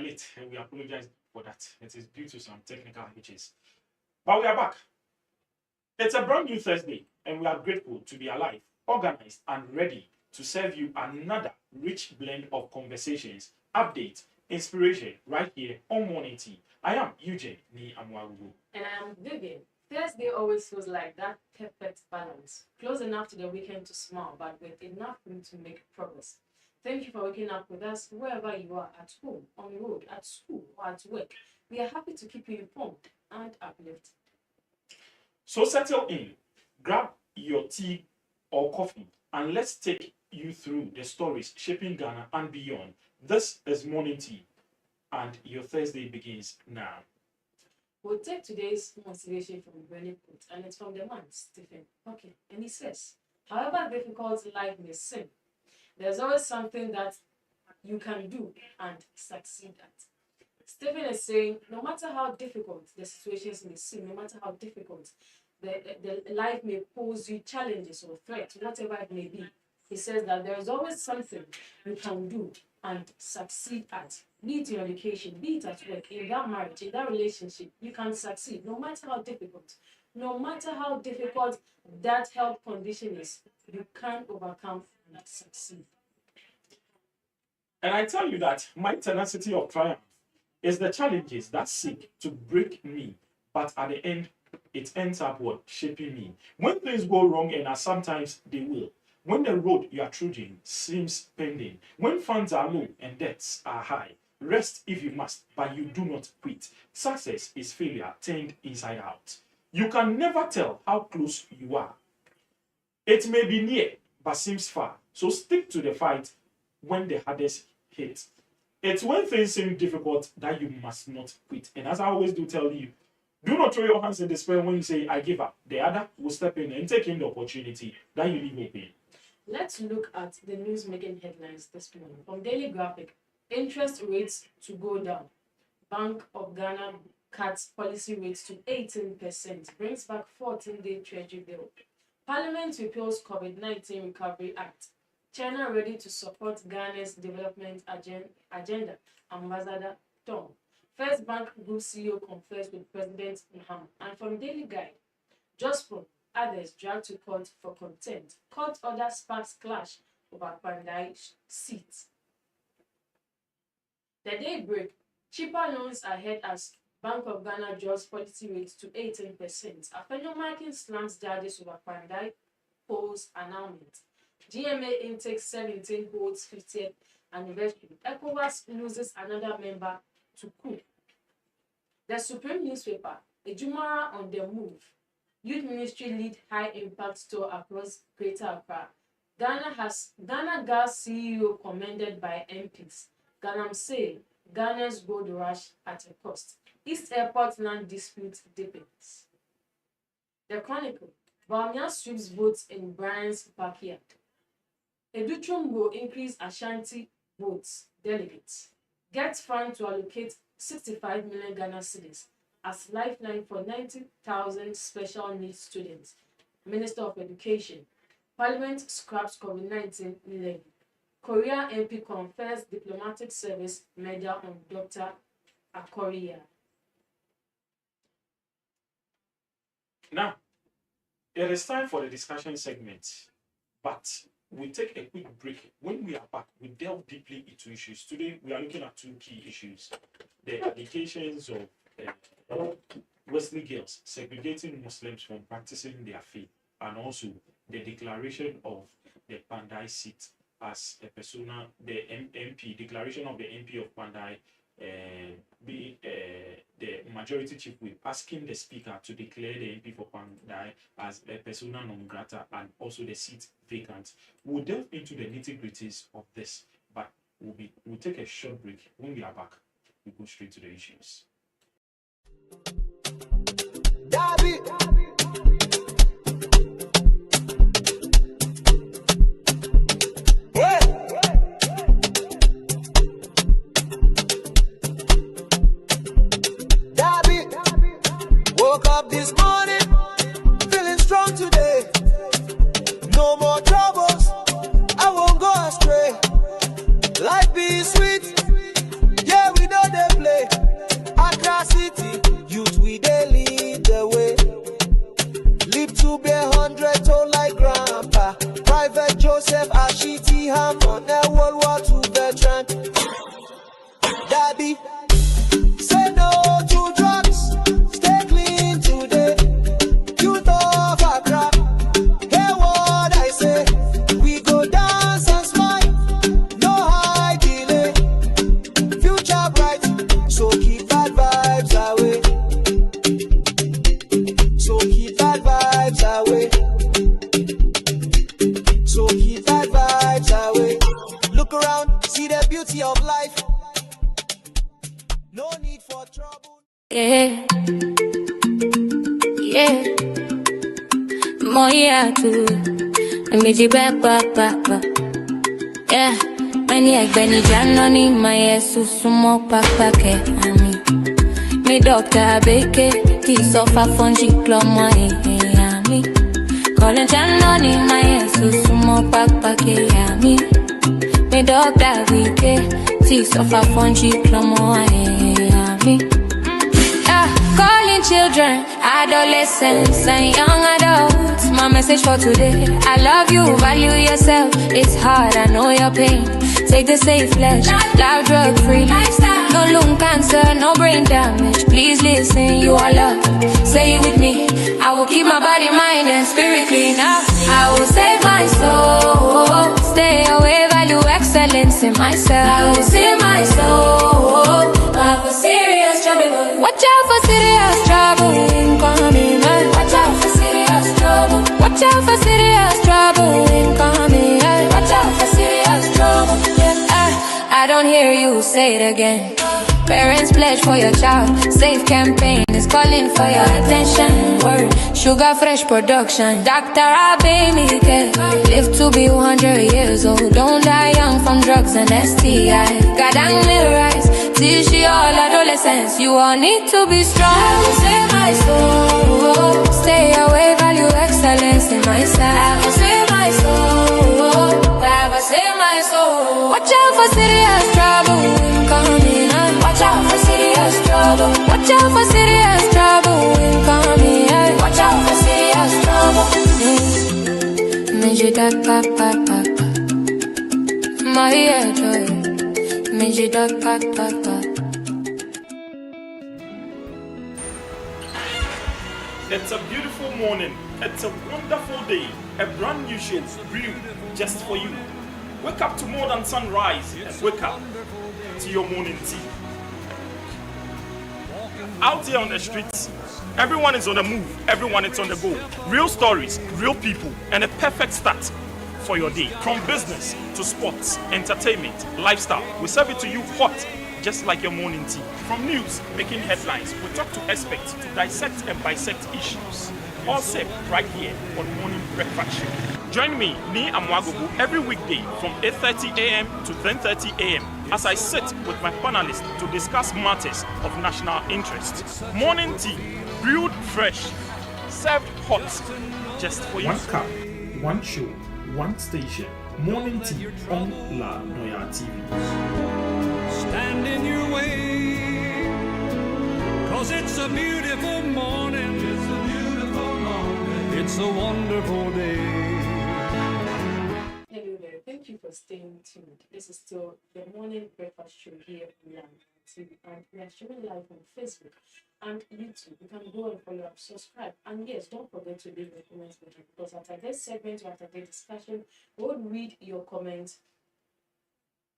late. We apologize for that. It is due to some technical hitches. But we are back. It's a brand new Thursday, and we are grateful to be alive, organized, and ready to serve you another rich blend of conversations, updates, inspiration right here on Morning Tea. I am Eugene Ni Amwarugu. And I am Vivian. Thursday always feels like that perfect balance. Close enough to the weekend to smile, but with enough room to make progress. Thank you for waking up with us wherever you are, at home, on the road, at school, or at work. We are happy to keep you informed and uplifted. So settle in, grab your tea or coffee, and let's take you through the stories shaping Ghana and beyond. This is Morning Tea, and your Thursday begins now. We'll take today's motivation from Bernie Quote, and it's from the man, Stephen. Okay, and he says, however difficult life may seem, there's always something that you can do and succeed at. Stephen is saying, no matter how difficult the situations may seem, no matter how difficult the life may pose you challenges or threats, whatever it may be, he says that there is always something you can do and succeed at. Be it in education, be it at work, in that marriage, in that relationship, you can succeed no matter how difficult. No matter how difficult that health condition is, you can overcome and succeed. And I tell you that my tenacity of triumph is the challenges that seek to break me, but at the end, it ends up shaping me. When things go wrong, and as sometimes they will, when the road you are trudging seems pending, when funds are low and debts are high, rest if you must, but you do not quit. Success is failure turned inside out. You can never tell how close you are. It may be near, but seems far. So stick to the fight when the hardest hit. It's when things seem difficult that you must not quit. And as I always do tell you, do not throw your hands in despair when you say, I give up. The other will step in and take in the opportunity that you leave open. Let's look at the news making headlines this morning. From Daily Graphic, interest rates to go down. Bank of Ghana cuts policy rates to 18%, brings back 14-day treasury bill. Parliament repeals COVID-19 Recovery Act. China ready to support Ghana's development agenda. Ambassador Tom. First Bank Group CEO confers with President Muhammad. And from Daily Guide, Jospin, others dragged to court for contempt. Court order sparks clash over Pandai seats. The day break, cheaper loans ahead as Bank of Ghana draws policy rates to 18%. Afenyo Markin slams judges over Pandai polls announcement. GMA intake 17 holds 50th anniversary. ECOWAS loses another member to coup. The Supreme newspaper, Ejumara on the move. Youth Ministry lead high impact store across Greater Accra. Ghana Gas CEO commended by MPs. Ganam say Ghana's gold rush at a cost. East Airport land dispute deepens. The Chronicle, Bawumia sweeps votes in Brian's backyard. Edutrum will increase Ashanti votes delegates. Gets fund to allocate 65 million Ghana cedis as lifeline for 90,000 special needs students. Minister of Education. Parliament scraps COVID-19 levy. Korea MP confers diplomatic service medal on Dr. Akoria. Now, it is time for the discussion segment, but we take a quick break. When we are back, we delve deeply into issues. Today, we are looking at two key issues. The allegations of Wesley girls segregating Muslims from practicing their faith, and also the declaration of the Pandai seat as a persona, the MP, declaration of the MP of Pandai, the majority chief whip, asking the speaker to declare the MP for Pandai as a persona non grata and also the seat vacant. We'll delve into the nitty-gritties of this, but we'll take a short break. When we are back, we go straight to the issues. Woke up this morning, feeling strong today. No more troubles, I won't go astray. Life be sweet, yeah, we know the Joseph Ashiti Ham on a World War II veteran. Daddy, say no to drugs, stay clean today. Youth of Accra, hear what I say. We go dance and smile, no high delay. Future bright, so keep bad vibes away. So keep bad vibes away. So keep bad vibes away. Look around, see the beauty of life. No need for trouble. Yeah, yeah. Noyaa Tv. Meji ba ba ba ba. Yeah. Many agbeni janoni my sumo papa ke ami. Me doctor beke ti sofa fungi plomo ami. Calling janoni my sumo papa ke ami. Me doctor beke ti sofa fungi plomo ami. Calling children, adolescents, and young adults. My message for today: I love you, value yourself. It's hard, I know your pain. Take the safe ledge, live drug free. No lung cancer, no brain damage. Please listen, you are loved. Say it with me. I will keep my body, mind, and spirit clean. I will save my soul. Stay away, value excellence in myself. I will save my soul. I have a serious trouble. Watch out for serious trouble incoming. Watch out for serious trouble. Watch out for serious trouble incoming. Watch out for serious trouble. I don't hear you say it again. Parents pledge for your child. Safe campaign is calling for your attention. Word, Sugar Fresh production. Dr. Abimike. Live to be 100 years old. Don't die young from drugs and STI. God and little rise. Teach you all adolescents. You all need to be strong. I will save my soul. Stay away, value excellence in myself. I will save my soul. I will save my soul. Watch out for serious trouble incoming. Watch out for serious trouble. Watch out for serious trouble incoming. Watch out for serious trouble. Meji da pa pa pa pa. My joy. Meji da pa pa pa. It's a beautiful morning. It's a wonderful day. A brand new show brewed just for you. Wake up to more than sunrise and wake up to your morning tea. Out here on the streets, everyone is on the move, everyone is on the go. Real stories, real people, and a perfect start for your day. From business to sports, entertainment, lifestyle, we serve it to you hot, just like your morning tea. From news, making headlines, we talk to experts to dissect and bisect issues. All set right here on Morning Breakfast Show. Join me, Ni Amwagobu, every weekday from 8:30 a.m. to 10:30 a.m. as I sit with my panelists to discuss matters of national interest. Morning tea, brewed fresh, served hot, just for you. One cup, one show, one station. Morning tea on La Noyaa TV. Stand in your way, 'cause it's a beautiful morning. It's a beautiful morning. It's a wonderful day. Hello there, thank you for staying tuned. This is still the morning breakfast show here on Noyaa TV, and we are streaming live on Facebook and YouTube. You can go and follow up, subscribe, and yes, don't forget to leave your comments below, because after this segment or after the discussion, we'll read your comments.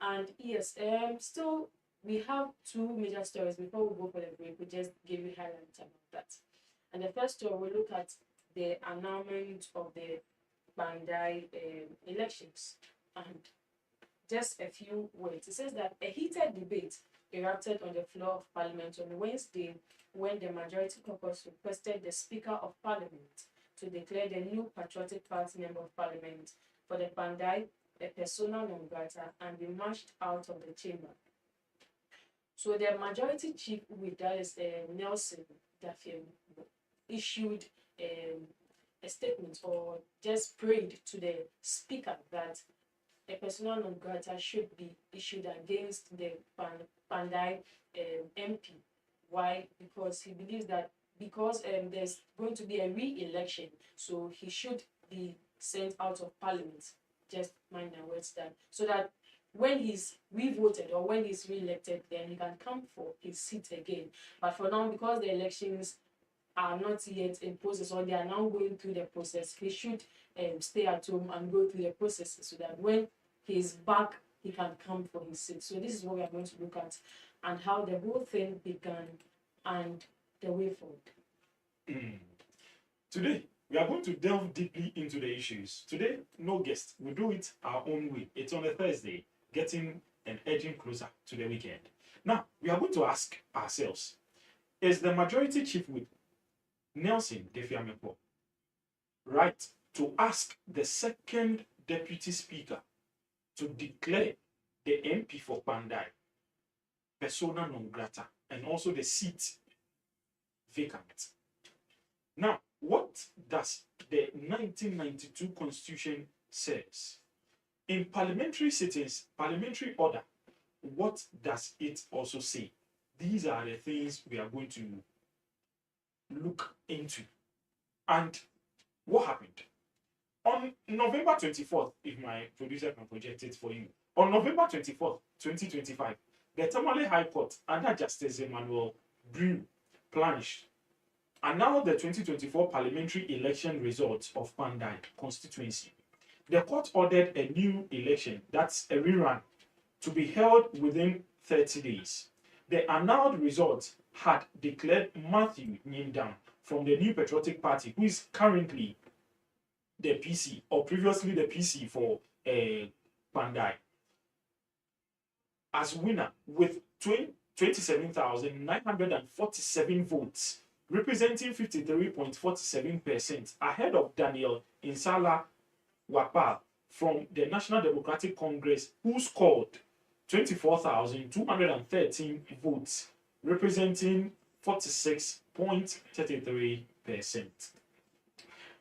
And yes, still we have two major stories before we go for the break. We just give you highlights about that. And the first story, we'll look at the annulment of the Bandai elections, and just a few words. It says that a heated debate erupted on the floor of Parliament on Wednesday when the Majority Caucus requested the Speaker of Parliament to declare the new Patriotic Party Member of Parliament for the Bandai a persona non grata and be marched out of the chamber. So the Majority Chief Whip, that is Nelson Daffield, issued a statement or just prayed to the Speaker that a persona non grata should be issued against the Bandai MP. Why? Because he believes that because there's going to be a re-election, so he should be sent out of Parliament. just mind their words that so that when he's re-voted or when he's re-elected, then he can come for his seat again. But for now, because the elections are not yet in process or they are now going through the process, he should stay at home and go through the process so that when he's back, he can come for his seat. So this is what we are going to look at and how the whole thing began and the way forward. Today, we are going to delve deeply into the issues. Today, no guest. We do it our own way. It's on a Thursday, getting and edging closer to the weekend. Now, we are going to ask ourselves, is the majority chief whip Nelson Defiamepo right to ask the second deputy speaker to declare the MP for Pandai persona non grata and also the seat vacant? Now, what does the 1992 Constitution says? In parliamentary sittings, parliamentary order, what does it also say? These are the things we are going to look into. And what happened? On November 24th, if my producer can project it for you, on November 24th, 2025, the Tamale High Court under Justice Emmanuel Brew Planish announced the 2024 parliamentary election results of Pandai constituency. The court ordered a new election, that's a rerun, to be held within 30 days. The annulled results had declared Matthew Nyindam from the New Patriotic Party, who is currently the PC, or previously the PC for Pandai, as winner with 27,947 votes, representing 53.47%, ahead of Daniel Insala Wapal from the National Democratic Congress, who scored 24,213 votes, representing 46.33%.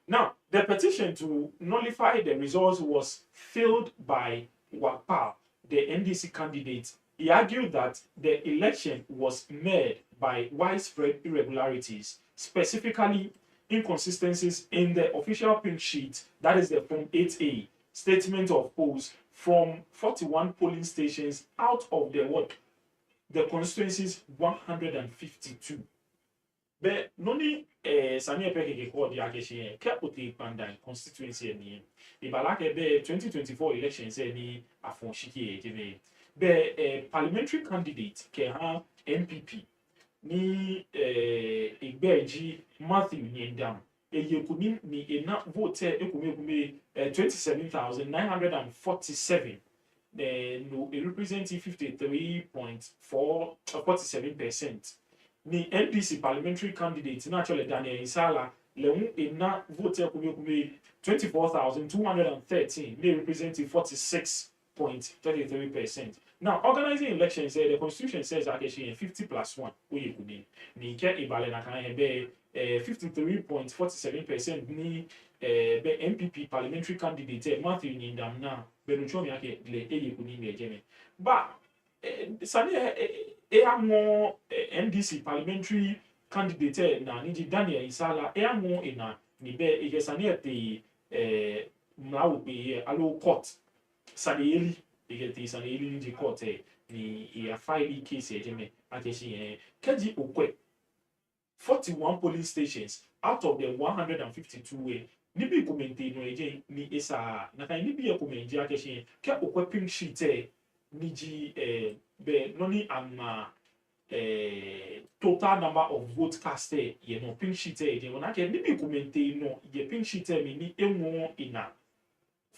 Now, the petition to nullify the results was filed by Wapal, the NDC candidate. He argued that the election was made by widespread irregularities, specifically inconsistencies in the official pink sheet, that is the Form 8A, statement of polls from 41 polling stations out of the constituency's 152. But noni sani epe keke ko di akeshe ke ote Pandai constituency ni e balake be 2024 elections ni afon shiki e be parliamentary candidate ke ha MPP ni Igbeji Matthew Nyindam eyekuni ni ena vote ekume 27,947 no representing 53.47%. Ni NDC parliamentary candidate naturally Daniel Insala lewu ena vote ekume 24,213 they representing 46.33%. Now, organizing elections, the constitution says actually 50+1. We could ni ke ibale na kan be 53.47% ni be MPP parliamentary candidate Matthew Nyindam na be no chomi ake le kuni ni ejeme. But sani amo NDC parliamentary candidate na ni Daniel Insala amo ina ni be ege sani ete mlawo be alo court sani eli ege sani eli ni court ni ya file case ejeme akeshi keji okwe 41 polling stations out of the 152 way nibi kommente no eje ni esa na kan nibi komenge akeshi ke okwe pink sheet ni ji be noni ama total number of votes cast ye no pink sheet eje wona ke nibi kommente no ye pink sheet mi ni enwo ina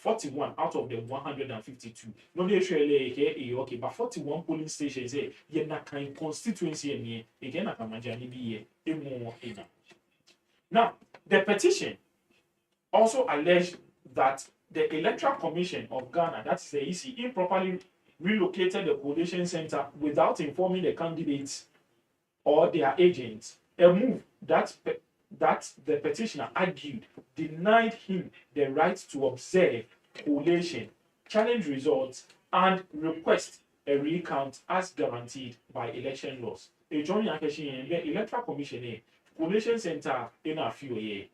41 out of the 152. No, they actually okay, but 41 polling stations ye na kind constituency ni again na kamajani be emo ina. Now, the petition also alleged that the Electoral Commission of Ghana, that is the EC, improperly relocated the coalition center without informing the candidates or their agents, a move that the petitioner argued denied him the right to observe collation, challenge results, and request a recount as guaranteed by election laws. A joint action the Electoral Commission collation center in a few years.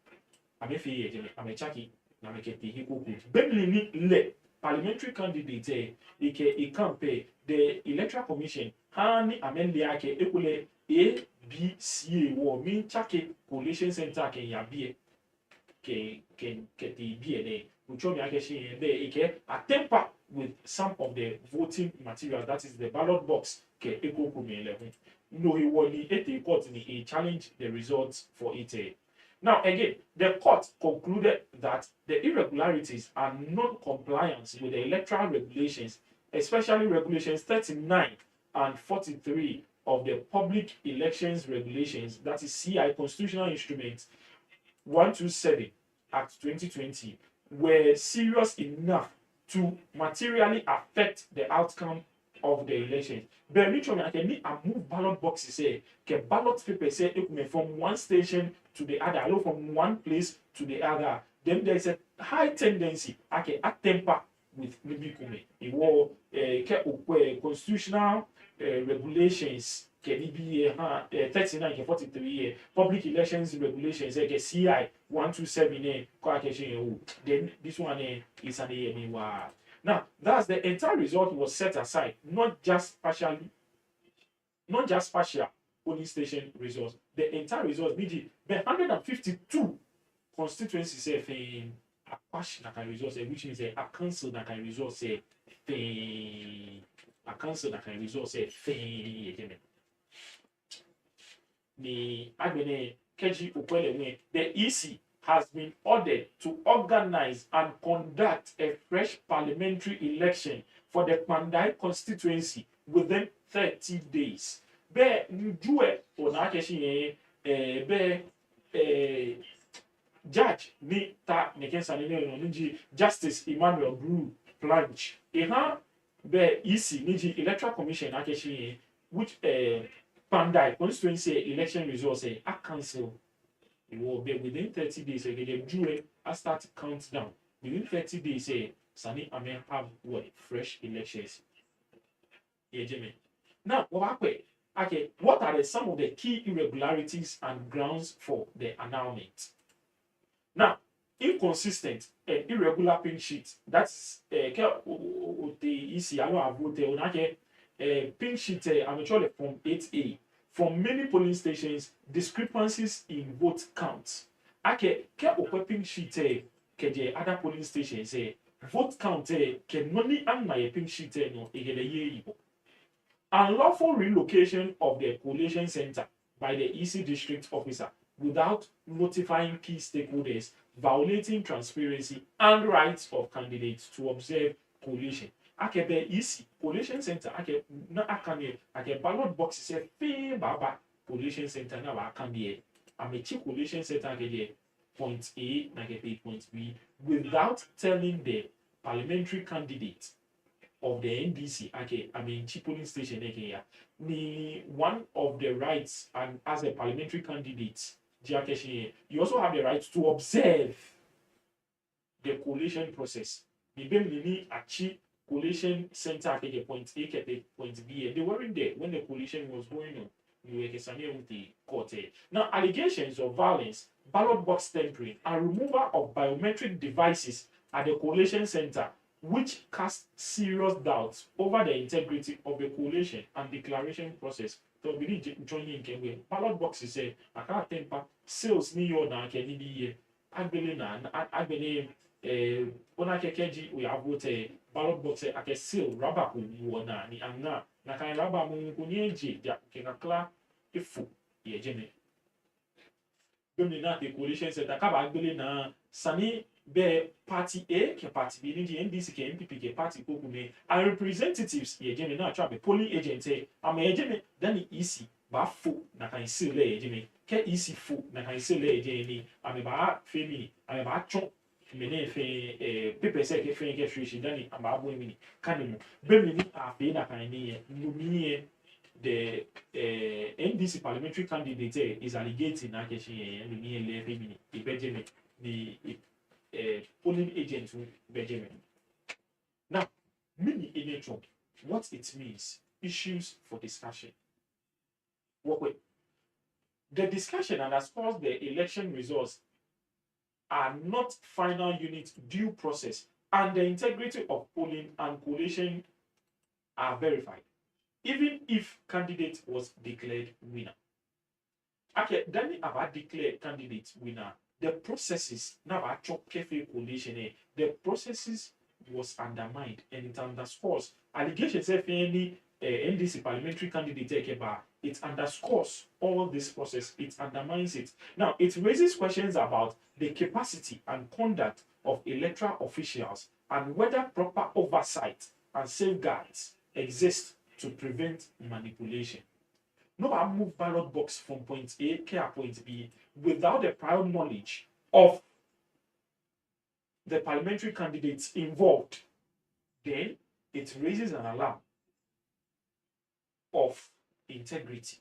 I'm a chaki, I'm a keti hikuku. Bebli ni le parliamentary candidate he campaign the electoral commission hani amende ake ekule A B C wo min chake collation center ke yabie ke the be there ucho mi ake shi there ike attemper with some of the voting material, that is the ballot box ke eko kumi 11. No, he won the court he challenged the results for it. Now again, the court concluded that the irregularities are non-compliance with the electoral regulations, especially regulations 39 and 43 of the Public Elections Regulations, that is CI Constitutional Instrument 127 Act 2020, were serious enough to materially affect the outcome of the election. But literally, I can need a move ballot boxes say, can ballot paper say it from one station to the other, or from one place to the other. Then there is a high tendency I can attemper with Nibikume. It was constitutional regulations. Can it be 39 and 43 public elections regulations like CI 127 then this one is an now that's the entire result was set aside, not just partial polling station results. The entire result BG the 152 constituencies say a pass that can result which means a council that can result say a council that can result say the EC has been ordered to organize and conduct a fresh parliamentary election for the Pandai constituency within 30 days. Be njue onakeshi be judge ni ta nekensa ni Justice Emmanuel Brew Planch. Be EC ni Electoral Commission akeshi which Pandai constituency election results a cancel. It will be within 30 days. They do a start countdown. Within 30 days, Sani Amen have what fresh elections. Yeah, Jimmy. Now, what are some of the key irregularities and grounds for the annulment? Now, inconsistent and irregular pin sheet. That's the EC. I know I've voted pin sheet. I'm actually from 8A. From many polling stations, discrepancies in vote counts. Ke pin sheet ke the other polling stations vote count ke noni an my pin sheet no ye. Unlawful relocation of the collation center by the EC district officer without notifying key stakeholders, violating transparency and rights of candidates to observe collation. Akebe EC collation center na akane ballot box say fe baba collation center na wa akane amechi collation center akede point A na get point B without telling the parliamentary candidate of the NDC chief polling station ni one of the rights, and as a parliamentary candidate you also have the right to observe the collation process. Ni achi collation center at point A at point B. They weren't there when the collation was going on. With the court. Now, allegations of violence, ballot box tampering, and removal of biometric devices at the collation center, which cast serious doubts over the integrity of the collation and declaration process. So, we need joining in ballot boxes say, I can't temper sales ni yo na can be ona kekeji we have voted ballot box ake seal rubber ku na ni anga na kan rubber mu ku ni eje ja kenakla ifu ye jeme bemni na the coalition set akaba agbele na sani be party A ke party B ni NDC ke MPP ke party ko ku me and representatives ye jeme na try be polling agent am ye jeme then EC ba fu na kan seal le ye jeme ke EC fu na kan seal le ye jeme am ba femi am ba chon mene fe people say ke fe ke free dani amba abo mini kanimu bemni ni afi na kan ni lumie the NDC parliamentary candidate is alleging na ke shi lumie le fe mini ibejeme the polling agent ibejeme. Now mini electron, what it means, issues for discussion. The discussion and as far as the election results are not final unit due process and the integrity of polling and collation are verified, even if candidate was declared winner. Okay, then about declared candidate winner, the processes now about chop careful collation, the processes was undermined and it underscores allegations if any NDC parliamentary candidate it underscores all this process, it undermines it. Now it raises questions about the capacity and conduct of electoral officials and whether proper oversight and safeguards exist to prevent manipulation. No, I move ballot box from point A to point B without the prior knowledge of the parliamentary candidates involved. Then it raises an alarm of integrity.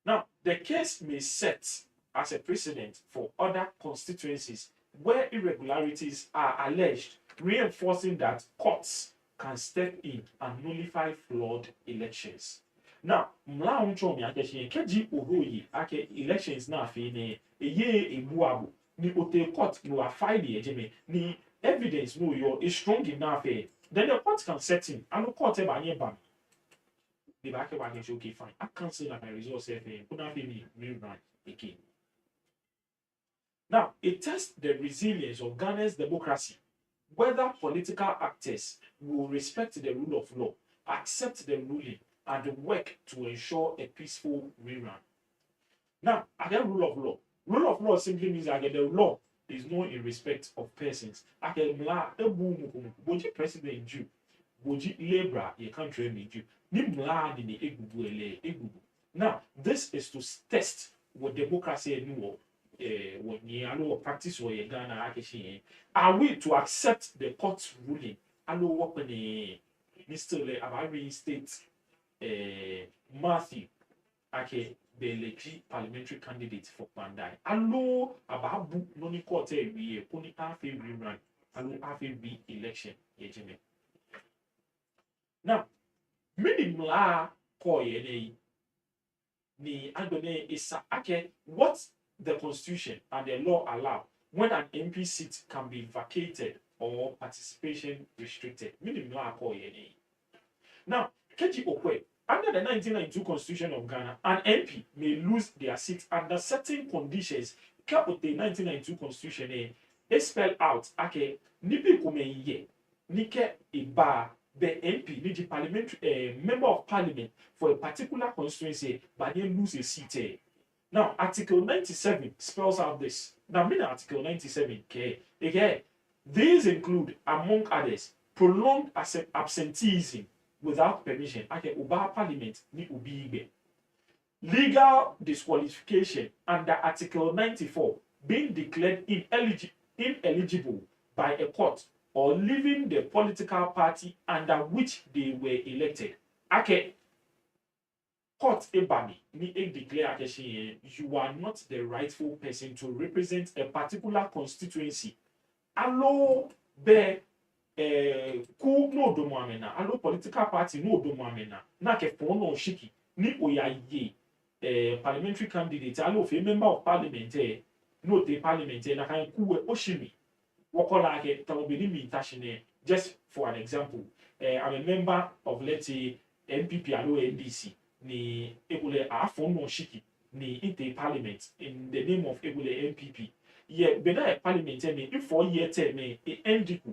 Now, the case may set as a precedent for other constituencies where irregularities are alleged, reinforcing that courts can step in and nullify flawed elections. Now, mla uncho mi akeshin keji ohoyi ake elections na afi ne eye ebuabo ni ote court no afide ejeme ni evidence no yo is strong enough then the court can set in and the court eba nye bam the back eba can say okay fine I cancel my results kuna fi me rerun again. Now, it tests the resilience of Ghana's democracy, whether political actors will respect the rule of law, accept the ruling, and work to ensure a peaceful rerun. Now, again, rule of law. Rule of law simply means that the law is known in respect of persons. Boji president Jew, boji labor ye country me Jew. Ni mla ni egugu ele egugu. Now, this is to test what democracy anymore. What ye practice or ye Ghana akeshi. Are we to accept the court's ruling? Allo what ni Mr. Le Abari State Matthew ake the legit parliamentary candidate for Pandai. Allo ababu noni court we puni afe rerun. Allo afe re-election yejeme. Now, many mla ko ye ni andone isa ake what the constitution and the law allow when an MP seat can be vacated or participation restricted. Many mla ko ye. Now, Keji Okwe, under the 1992 Constitution of Ghana, an MP may lose their seat under certain conditions. Kept the 1992 Constitution, spell out, okay, nipi kumeye, nike iba, the MP, the parliamentary member of parliament for a particular constituency, but they lose a seat. Now, Article 97 spells out this. Now, mean Article 97, okay, again, these include, among others, prolonged absenteeism without permission. Okay, uba parliament ni ubibe. Legal disqualification under Article 94 being declared ineligible by a court or leaving the political party under which they were elected. Okay, court ebami ni declare you are not the rightful person to represent a particular constituency. Allo be ku no do amena allo political party no do amena na ke fon no shiki ni oyaye parliamentary candidate allo fe member of parliament no te parliament na kan ku oshimi wokola ke tamobeni mi tashine. Just for an example, I'm a member of, let's say, MPP allo NDC ni ebule afon no shiki ni inte parliament in the name of ebule MPP ye bena parliament me if 4 year term e endiku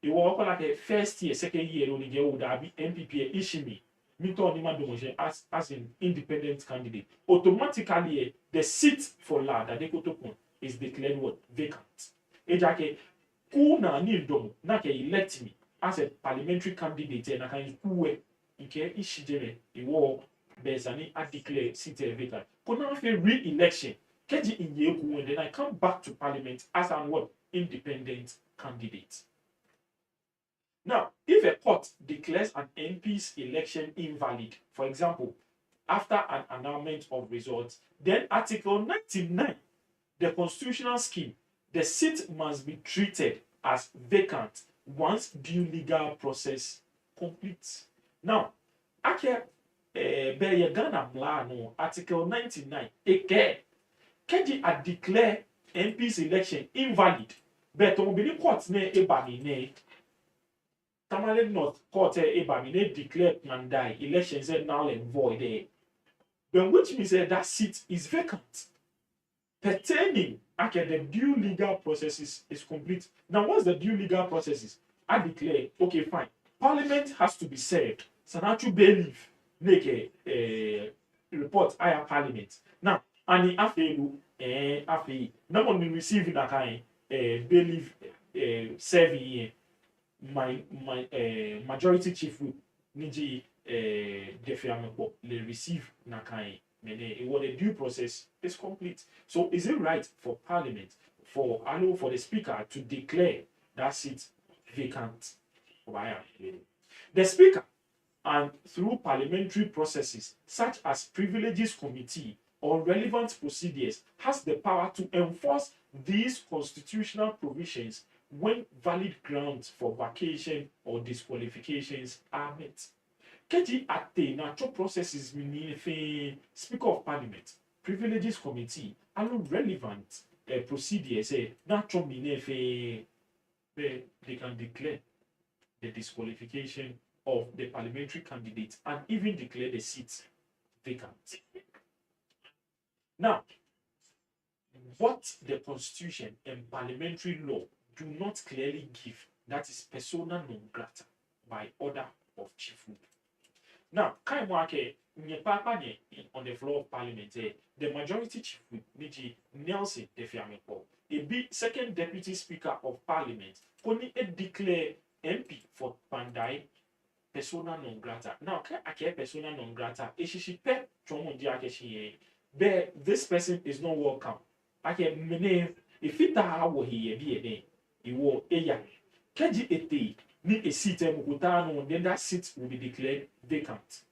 e wo ko like first year second year only get would be MPP ishimi mito ni madomoje as an independent candidate automatically the seat for la that they kotokun is declared what vacant ejake ku na ni dom na ke elect me as a parliamentary candidate na kan kuwe nke ishijeme e wo Bezani I declare seat vacant. Could not have re-election. Keji Inyeku, and then I come back to parliament as an what independent candidate. Now, if a court declares an MP's election invalid, for example, after an announcement of results, then Article 99, the constitutional scheme, the seat must be treated as vacant once due legal process completes. Now, Beye Ghana Mla no Article 99 Keji a declare MP's election invalid But on the court ne ebami ne Tamale North Court ebami ne declared Mandai elections are null and void there. Then which means that seat is vacant. Pertaining the due legal processes is complete. Now, once the due legal processes are declared, okay, fine. Parliament has to be served. Sanatu bailiff make a report higher parliament. Now, and the afei, no one receive that kind bailiff serving my majority chief whip niji defiamepo le receive na kind. What the due process is complete. So is it right for Parliament, for the Speaker to declare that seat vacant? The Speaker, and through parliamentary processes such as privileges committee or relevant procedures, has the power to enforce these constitutional provisions when valid grounds for vacation or disqualifications are met. Keji ate natural processes meaning Speaker of Parliament, Privileges Committee, and relevant procedures natural meaning they can declare the disqualification of the parliamentary candidate and even declare the seat vacant. Now, what the Constitution and parliamentary law do not clearly give, that is persona non grata by order of chief whip. Now, on the floor of Parliament, the majority chief whip, Nelson Defiamepo, a big second deputy speaker of Parliament, only declare MP for Pandai persona non grata. Now, persona non grata, but this person is not welcome. If it he will Keji ete ni a seat then that seat will be declared vacant.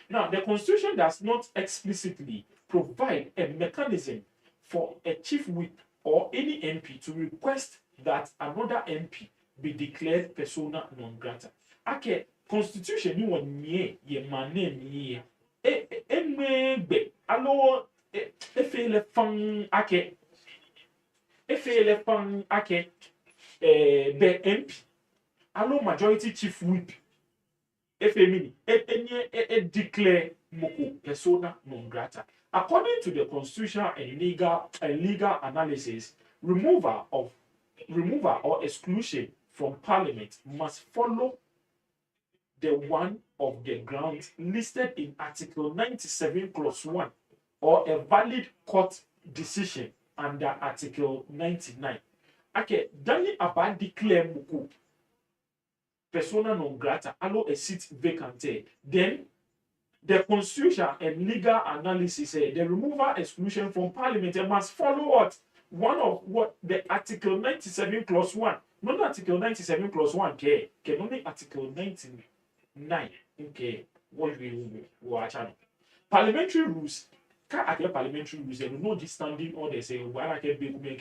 Now, the Constitution does not explicitly provide a mechanism for a chief whip or any MP to request that another MP be declared persona non grata. Constitution ni wonye ye mane ni emegbe alo efele fan be MP allo majority chief whip FMini declare moko persona non grata. According to the constitutional and legal analysis, removal or exclusion from Parliament must follow the one of the grounds listed in Article 97 Clause 1 or a valid court decision under Article 99. Dani about declare moko persona non grata, allow a seat vacant. Then the constitution and legal analysis the removal exclusion from Parliament must follow what? One of what the Article 97 Clause 1. Not Article 97 Clause 1 can only Article 99. Okay, what we watch. Parliamentary rules. Parliamentary rules and no just standing orders say why can be make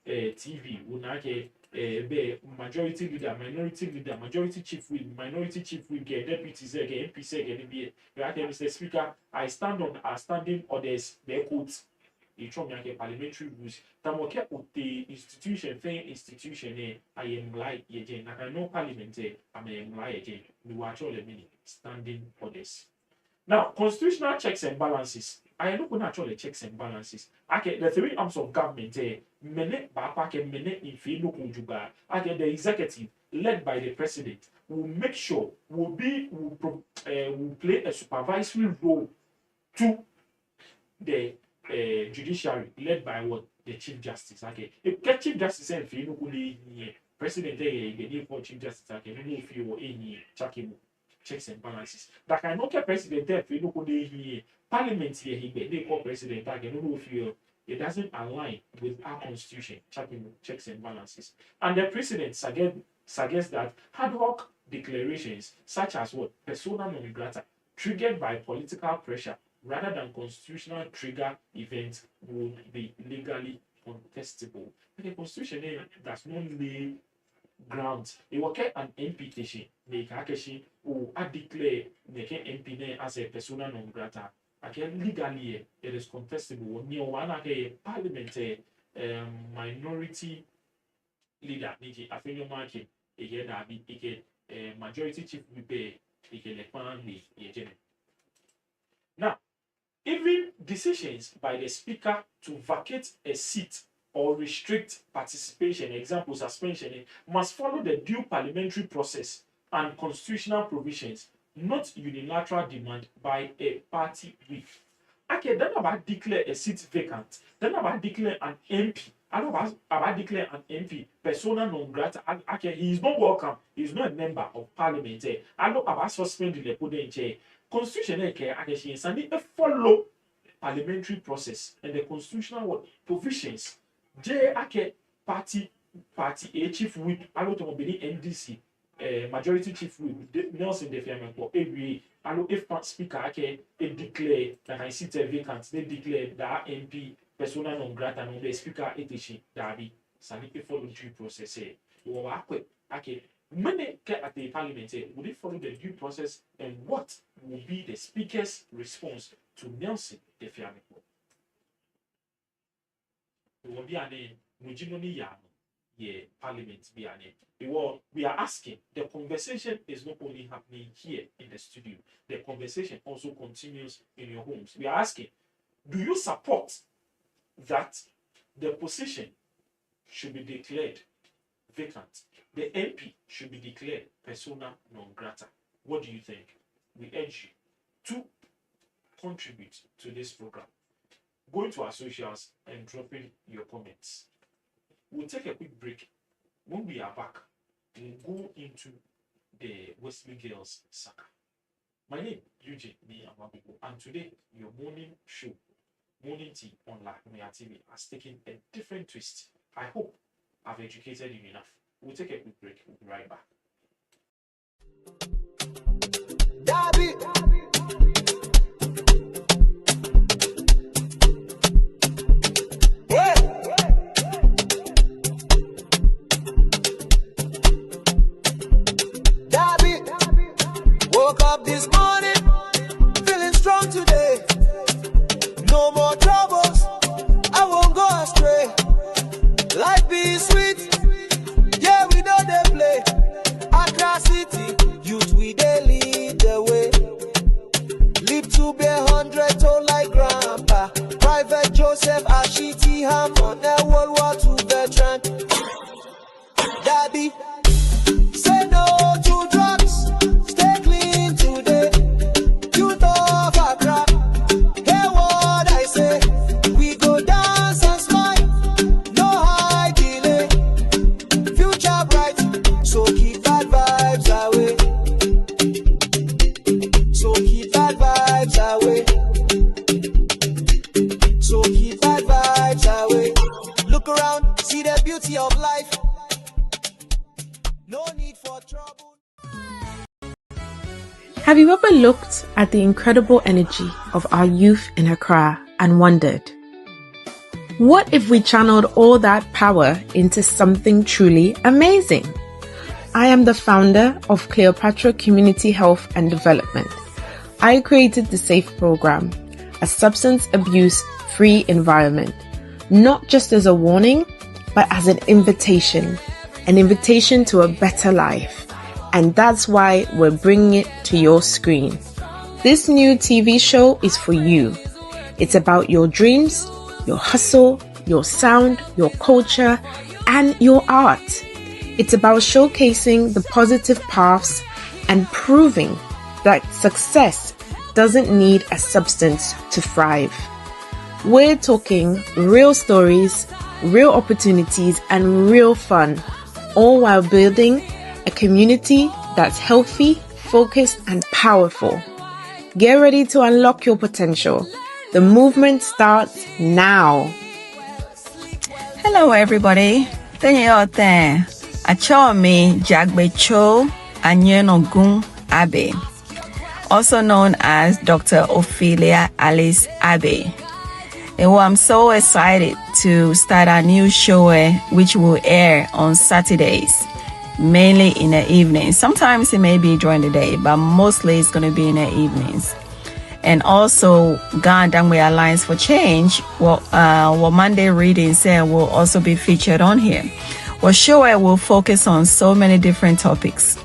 TV unake be majority leader, minority leader, majority chief whip, minority chief whip, deputies, MPs, be Mr. Speaker, I stand on our standing orders, their quotes. It's from parliamentary rules. Tamoke the institution, I am like again. I know parliament, I am like again. We watch all the meaning standing orders. Now, constitutional checks and balances. I look at actually checks and balances. The three arms of government, mene the executive, led by the president, will make sure will play a supervisory role to the judiciary, led by what? The chief justice. If the chief justice and president for chief justice, if you any checks and balances. That I know president if you know Parliament here they call president it doesn't align with our constitution, checks and balances. And the president suggests that ad hoc declarations such as what? Persona non grata, triggered by political pressure rather than constitutional trigger events would be legally contestable. The constitution does not lay grounds. It will get an imputation. Or declare MP as a persona non grata. Legally, it is contestable. Parliament minority leader niki afenyo marking ege da bi ege majority chief whip ege le pan we ye. Now, even decisions by the speaker to vacate a seat or restrict participation, example suspension, must follow the due parliamentary process and constitutional provisions, not unilateral demand by a party whip. Okay, then about declare a seat vacant, then about declare an MP. I don't about declare an MP persona non grata. Okay, he is not welcome. He is not a member of parliament. I don't about suspend the put chair. Constitution actually and follow parliamentary process and the constitutional provisions. J ake party a chief whip allo to be NDC majority chief whip Nelson de Fiamen for every allo if speaker ake declare that I sit vacant they declare that MP persona non grata no the speaker etishi dabi sani follow due process wo akwe ake many at the parliament would they follow the due process and what will be the speaker's response to Nelson de Fiamen? Will be an Mujinoni Yam, yeah, parliament be an we are asking, the conversation is not only happening here in the studio, the conversation also continues in your homes. We are asking, do you support that the position should be declared vacant? The MP should be declared persona non grata. What do you think? We urge you to contribute to this program. Going to our socials and dropping your comments. We'll take a quick break. When we are back, we'll go into the Wesley Girls Soccer. My name is Eugene Amabibo, and today your morning show, Morning Tea on Noyaa TV, has taken a different twist. I hope I've educated you enough. We'll take a quick break. We'll be right back. Dabby. Woke up this morning, feeling strong today. No more troubles, I won't go astray. Life be sweet, yeah, we know they play. Accra City, youth we they lead the way. Live to be 100 tall like grandpa. Private Joseph Ashiti Ham on the World War II veteran. Daddy, say no to drugs. Of life, no need for trouble. Have you ever looked at the incredible energy of our youth in Accra and wondered, what if we channeled all that power into something truly amazing? I am the founder of Cleopatra Community Health and Development. I created the SAFE program, a substance abuse free environment, not just as a warning, but as an invitation to a better life. And that's why we're bringing it to your screen. This new TV show is for you. It's about your dreams, your hustle, your sound, your culture, and your art. It's about showcasing the positive paths and proving that success doesn't need a substance to thrive. We're talking real stories, real opportunities, and real fun, all while building a community that's healthy, focused, and powerful. Get ready to unlock your potential. The movement starts now. Hello, everybody. Tenyote, Achomi Jagbecho Anyenogun Abe, also known as Dr. Ophelia Alice Abe. And I'm so excited to start a new show which will air on Saturdays, mainly in the evening. Sometimes it may be during the day, but mostly it's going to be in the evenings. And also, Gandangwe Alliance for Change, what Monday readings will also be featured on here. Well, sure, will focus on so many different topics,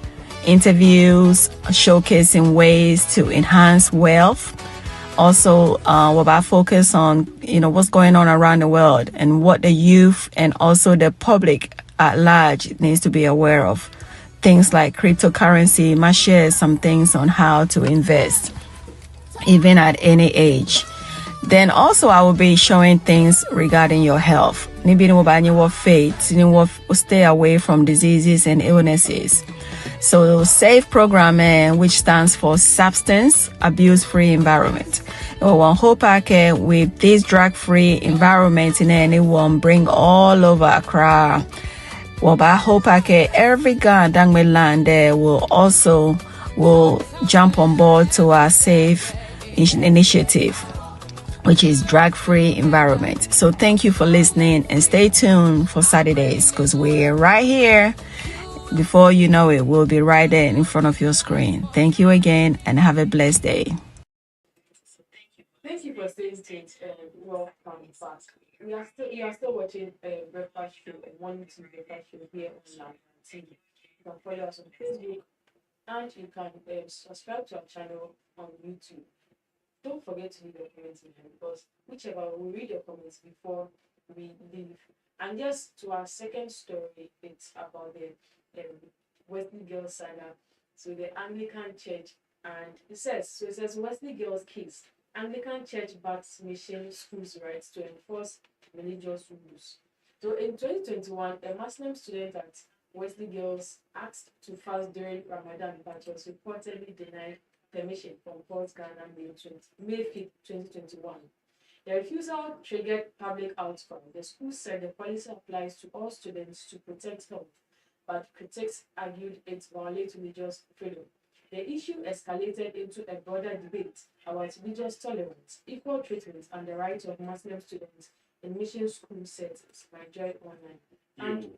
interviews, showcasing ways to enhance wealth. Also, we'll about focus on, what's going on around the world and what the youth and also the public at large needs to be aware of. Things like cryptocurrency, might share some things on how to invest, even at any age. Then also I will be showing things regarding your health. Stay away from diseases and illnesses. So SAFE program, which stands for Substance Abuse Free Environment. With this drug-free environment, it will bring all over Accra. Every Ghana land will jump on board to our SAFE initiative, which is drug-free environment. So thank you for listening and stay tuned for Saturdays because we're right here. Before you know it, we'll be right there in front of your screen. Thank you again and have a blessed day. Thank you for staying tuned. Welcome back. You are still watching Breakfast Show and wanting to Breakfast Show here on Noyaa TV. You can follow us on Facebook and you can subscribe to our channel on YouTube. Don't forget to leave your comments in here because whichever we read your comments before we leave. And just to our second story, it's about the Wesley Girls Saga. So the Anglican Church, and it says Wesley Girls case. Anglican Church backs mission schools' rights to enforce religious rules. So in 2021, a Muslim student at Wesley Girls asked to fast during Ramadan but was reportedly denied permission from Port Ghana May 5th, 2021. The refusal triggered public outcry. The school said the policy applies to all students to protect health, but critics argued it violates religious freedom. The issue escalated into a broader debate about religious tolerance, equal treatment, and the rights of Muslim students in mission school settings. My Joy Online and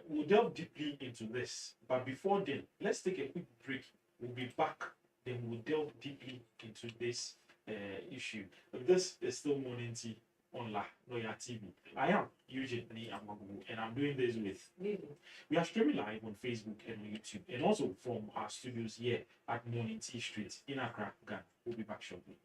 we'll delve deeply into this, but before then, let's take a quick break. We'll be back, then we'll delve deeply into this issue. This is still Morning Tea on Noyaa TV. I am Eugene Amagubu, and I'm doing this with we are streaming live on Facebook and on YouTube, and also from our studios here at Morning Tea Street in Accra, Ghana. We'll be back shortly.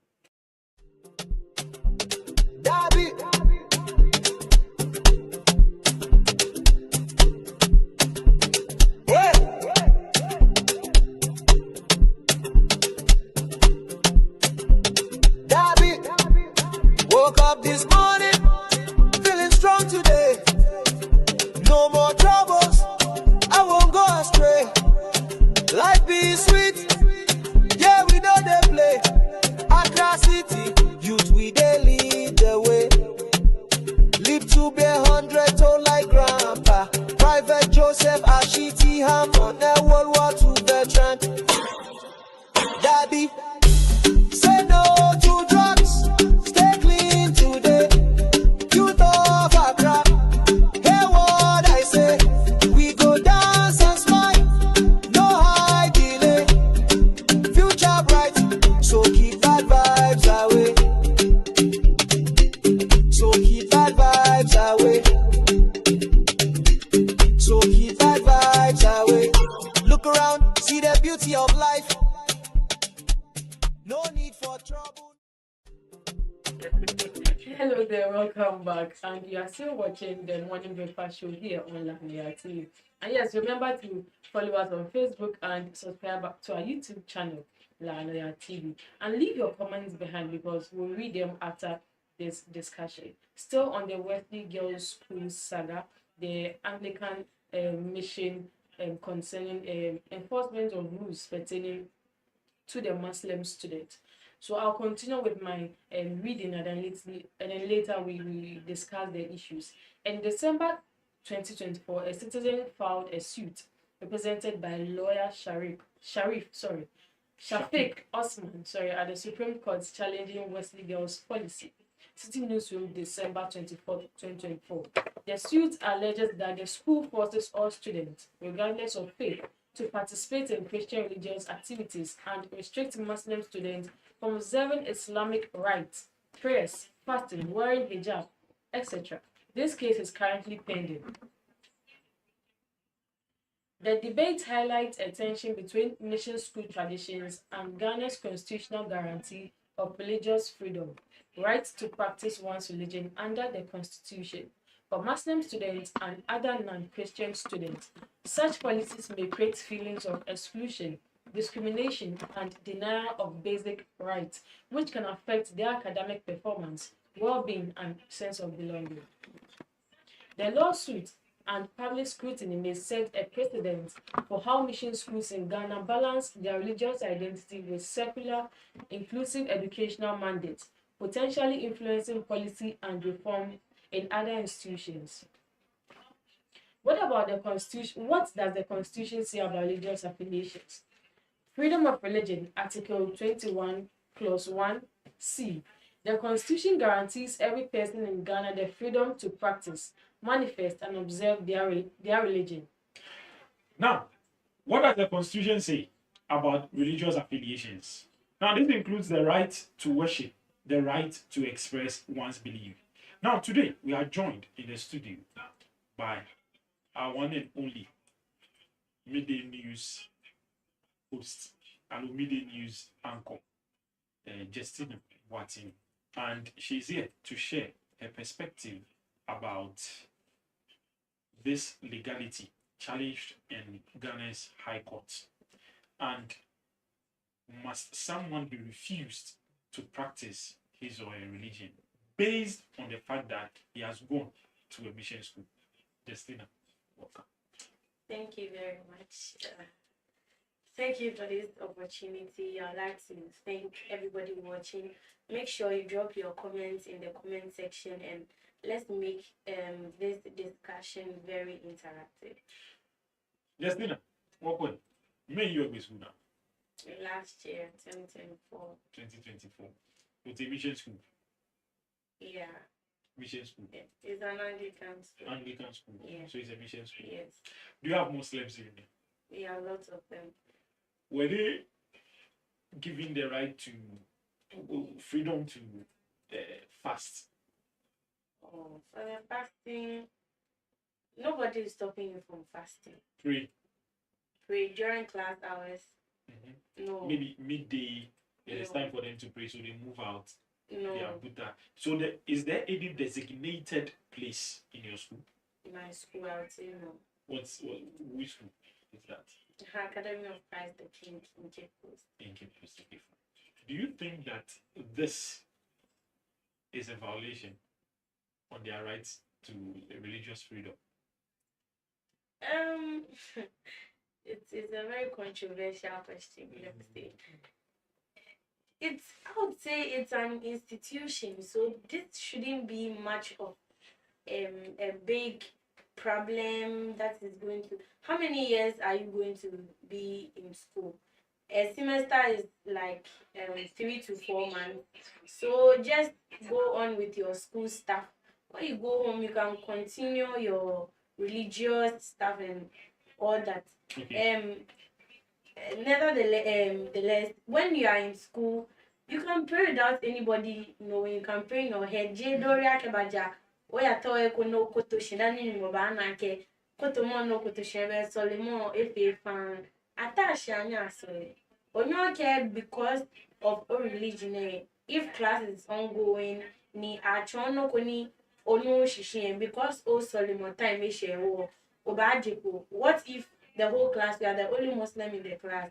Woke up this morning, feeling strong today. No more troubles, I won't go astray. Life be sweet, yeah, we know they play. Accra City, youth we they lead the way. Live to be 100 tall like grandpa. Private Joseph Ashiti Ham on the World War II veteran. Daddy, say no to drugs. Of life, no need for trouble. Hello there, welcome back, and you are still watching the Morning Breakfast Show here on Noyaa TV. And yes, remember to follow us on Facebook and subscribe to our YouTube channel, Noyaa TV, and leave your comments behind because we'll read them after this discussion. Still on the Wesley Girls School saga, the Anglican mission concerning enforcement of rules pertaining to the Muslim student. So I'll continue with my reading and then later we discuss the issues. In December 2024, a citizen filed a suit represented by lawyer Shafiq Osman at the Supreme Court challenging Wesley Girls' policy. City Newsroom, December 24, 2024. The suit alleges that the school forces all students, regardless of faith, to participate in Christian religious activities and restrict Muslim students from observing Islamic rites, prayers, fasting, wearing hijab, etc. This case is currently pending. The debate highlights a tension between mission school traditions and Ghana's constitutional guarantee of religious freedom, right to practice one's religion under the constitution. For Muslim students and other non-Christian students, such policies may create feelings of exclusion, discrimination, and denial of basic rights, which can affect their academic performance, well-being, and sense of belonging. The lawsuit and public scrutiny may set a precedent for how mission schools in Ghana balance their religious identity with secular, inclusive educational mandates, potentially influencing policy and reform in other institutions. What about the Constitution? What does the Constitution say about religious affiliations? Freedom of religion, Article 21, Clause 1c. The Constitution guarantees every person in Ghana the freedom to practice, manifest, and observe their religion. Now, what does the Constitution say about religious affiliations? Now, this includes the right to worship, the right to express one's belief. Now, today, we are joined in the studio by our one and only midday news host and midday news anchor, Justina Watson. And she's here to share her perspective about this legality challenged in Ghana's High Court. And must someone be refused to practice his or her religion based on the fact that he has gone to a mission school? Justina, welcome. Thank you very much. Thank you for this opportunity. I'd like to thank everybody watching. Make sure you drop your comments in the comment section and let's make this discussion very interactive. Justina, welcome. May you be school now? Last year, 2024. 2024. With a mission school. Yeah. Mission school. It's an Anglican school. Anglican school. Yeah. So it's a mission school. Yes. Do you have Muslims in there? Yeah, lots of them. Were they given the right to freedom to fast? Oh, for the fasting, nobody is stopping you from fasting. Pray. Pray during class hours. No. Maybe midday, it's No. time for them to pray, so they move out. No. Yeah, Buddha. So is there any designated place in your school? In my school, I would say no. Which school is that? Academy of Christ the King in Cape Coast. In Cape Coast. Okay, fine. Do you think that this is a violation on their rights to religious freedom? It's a very controversial question, let me say. I would say it's an institution, so this shouldn't be much of a big problem that is going to. How many years are you going to be in school? A semester is like 3 to 4 months. So just go on with your school stuff. When you go home, you can continue your religious stuff and all that. Okay. Nevertheless, when you are in school, you can pray without anybody knowing. You can pray in your head. Doria kebaja. Oya towe kono koto shindani ni mobana ke koto mo no koto shebe solimo efe fan. Atashi anya sorry. Onyo care because of our religion. If class is ongoing, ni achono koni onu shishin because o solimo time e share wo obajipo. What if the whole class we are the only Muslim in the class?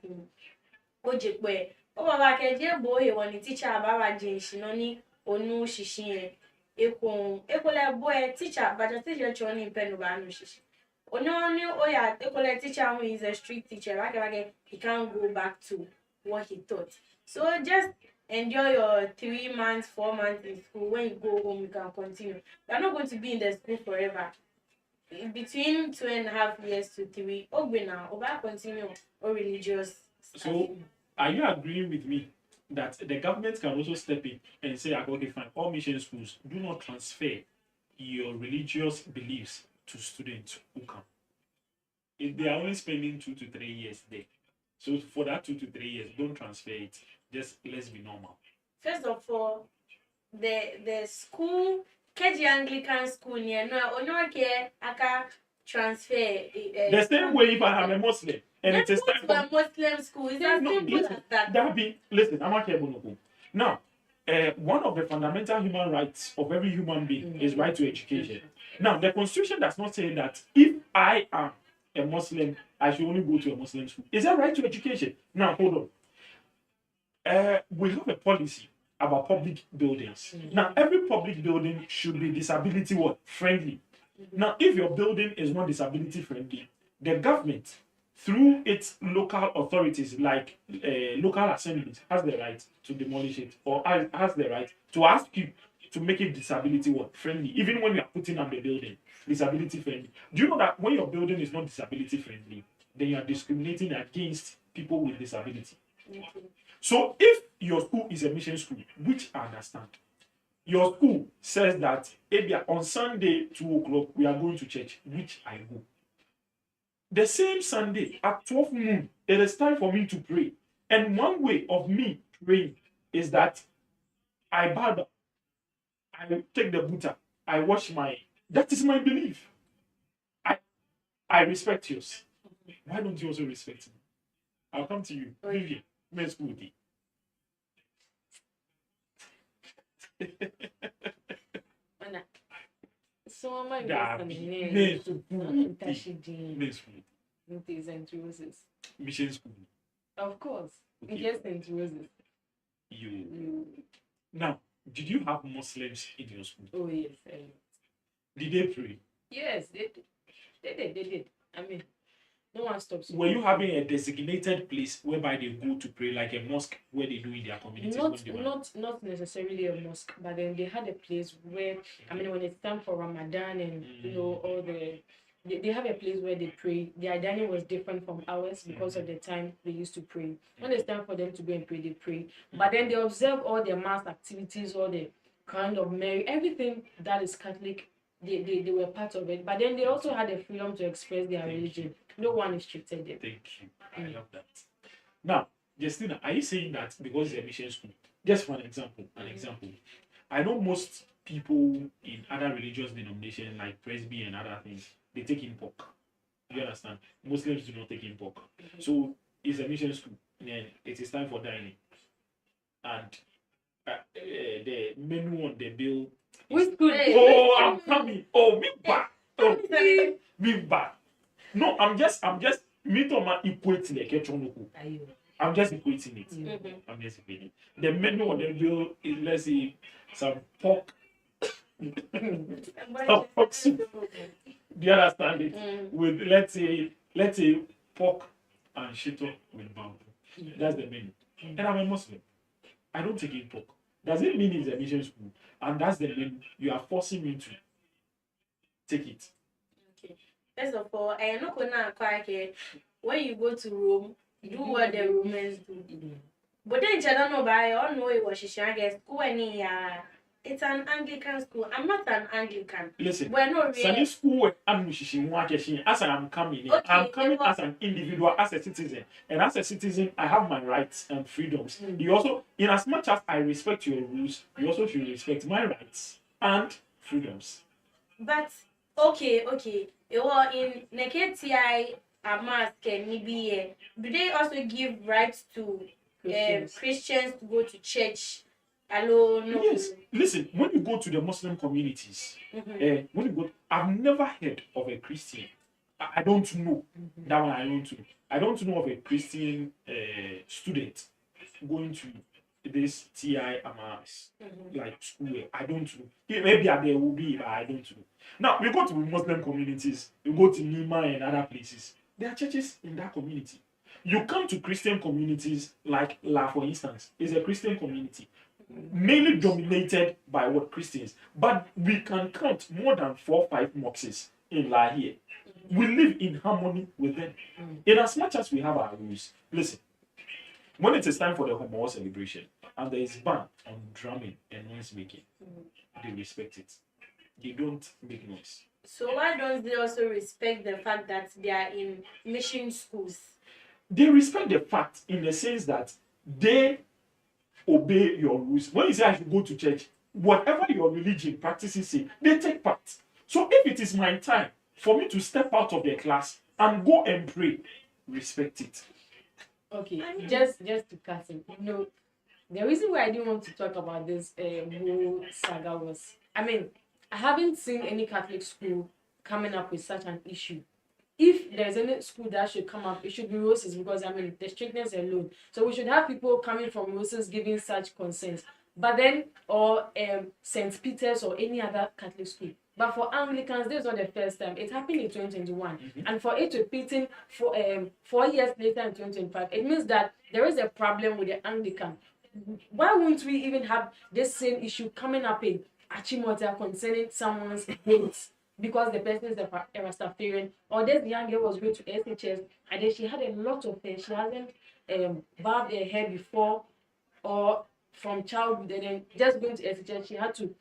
Ojekwe. O baba ke je boy woni teacher baba jin shinoni onu shishin. Ekole boy teacher but teacher choni penu ba no shishin. Only oya ekole teacher who is a strict teacher, like he can't go back to what he taught. So just enjoy your 3 months, 4 months in school. When you go home, you can continue. You're not going to be in the school forever. Between 2.5 years to 3, now, continue or religious study. So are you agreeing with me that the government can also step in and say, okay, fine, all mission schools do not transfer your religious beliefs to students who come? If they are only spending 2 to 3 years there, so for that 2 to 3 years, don't transfer it. Just let's be normal. First of all, the school KG Anglican school near no okay aka transfer The same way if I am a Muslim and it is time to for a Muslim school. It's as no, simple as that. listen, I'm not careful. Now, one of the fundamental human rights of every human being is right to education. Now, the constitution does not say that if I am a Muslim, I should only go to a Muslim school. Is that right to education? Now, hold on. We have a policy about public buildings. Now, every public building should be disability friendly. Now, if your building is not disability friendly, the government, through its local authorities like local assemblies, has the right to demolish it or has the right to ask you to make it disability friendly, even when you are putting up the building disability friendly. Do you know that when your building is not disability friendly, then you are discriminating against people with disability? So if your school is a mission school, which I understand, your school says that on Sunday 2 o'clock we are going to church, which I go. The same Sunday at 12 noon, it is time for me to pray. And one way of me praying is that I bow down, I take the butter, I wash that is my belief. I respect yours. Why don't you also respect me? I'll come to you. Vivian, men's school day. So am I Men's school. Mission school. Of course. Okay. Yes, St. Roses. You. Now, did you have Muslims in your school? Oh, yes. Did they pray? Yes, they did. I mean, no one stops. Were you having a designated place whereby they go to pray, like a mosque where they do in their communities? Not necessarily a mosque, but then they had a place where, I mean, when it's time for Ramadan and all they have a place where they pray. Their dining was different from ours because of the time they used to pray. When it's time for them to go and pray, they pray. But then they observe all their mass activities, all the kind of Mary, everything that is Catholic. They were part of it. But then they also had the freedom to express their religion. No one restricted them. Thank you. I love that. Now, Justina, are you saying that because it's a mission school? Just for an example, I know most people in other religious denominations like Presby and other things, they take in pork. You understand? Muslims do not take in pork. So it's a mission school. Then it is time for dining. And the menu on the bill. Which school? Oh, I'm coming. Oh, me back. Oh, me back. No, I'm just me to my equating the I'm just equating it. I'm just equating it. The menu on the bill is, let's say, some pork. Some pork soup. Do you understand it? With let's say pork and shito with bamboo. That's the menu. And I'm a Muslim. I don't take in pork. Does it mean it's a mission school? And that's the menu. You are forcing me to take it. Okay. First of all, I am not gonna acquire when you go to Rome, do what the Romans do. But then I don't know, but I all know it was school and it's an Anglican school. I'm not an Anglican. Listen, we're not really. Sunday school as I am coming in, Okay, I'm coming as an individual, as a citizen. And as a citizen, I have my rights and freedoms. You also, in as much as I respect your rules, you also should respect my rights and freedoms. But okay. Well, in Neketi, Amas can be do they also give rights to Christians to go to church? Hello, no. Yes. Listen, when you go to the Muslim communities, when you go, I've never heard of a Christian. I don't know. That one I don't know. I don't know of a Christian student going to this TI Amas like school. I don't know. Maybe there will be, but I don't know. Now we go to Muslim communities. You go to Nima and other places. There are churches in that community. You come to Christian communities like La, for instance, is a Christian community. Mainly dominated by Christians, but we can count more than 4 or 5 mosques in La here. We live in harmony with them. In as much as we have our rules, listen, when it is time for the Homo celebration and there is ban on drumming and noise making, they respect it. They don't make noise. So why don't they also respect the fact that they are in mission schools? They respect the fact in the sense that they obey your rules. When you say I should go to church, whatever your religion practices say, they take part. So if it is my time for me to step out of the class and go and pray, respect it. Okay, just to cut in, the reason why I didn't want to talk about this whole saga was, I haven't seen any Catholic school coming up with such an issue. If there's any school that should come up, it should be Roses, because the strictness alone. So we should have people coming from Roses giving such concerns. But then, or St. Peter's or any other Catholic school. But for Anglicans, this is not the first time. It happened in 2021. And for it to repeat in 4 years later in 2025, it means that there is a problem with the Anglican. Why won't we even have this same issue coming up in Achimota concerning someone's weight? Because the person is a Rastafarian, or this young girl was going to SHS and then she had a lot of hair. She hasn't barbed her hair before, or from childhood, and then just going to SHS, she had to,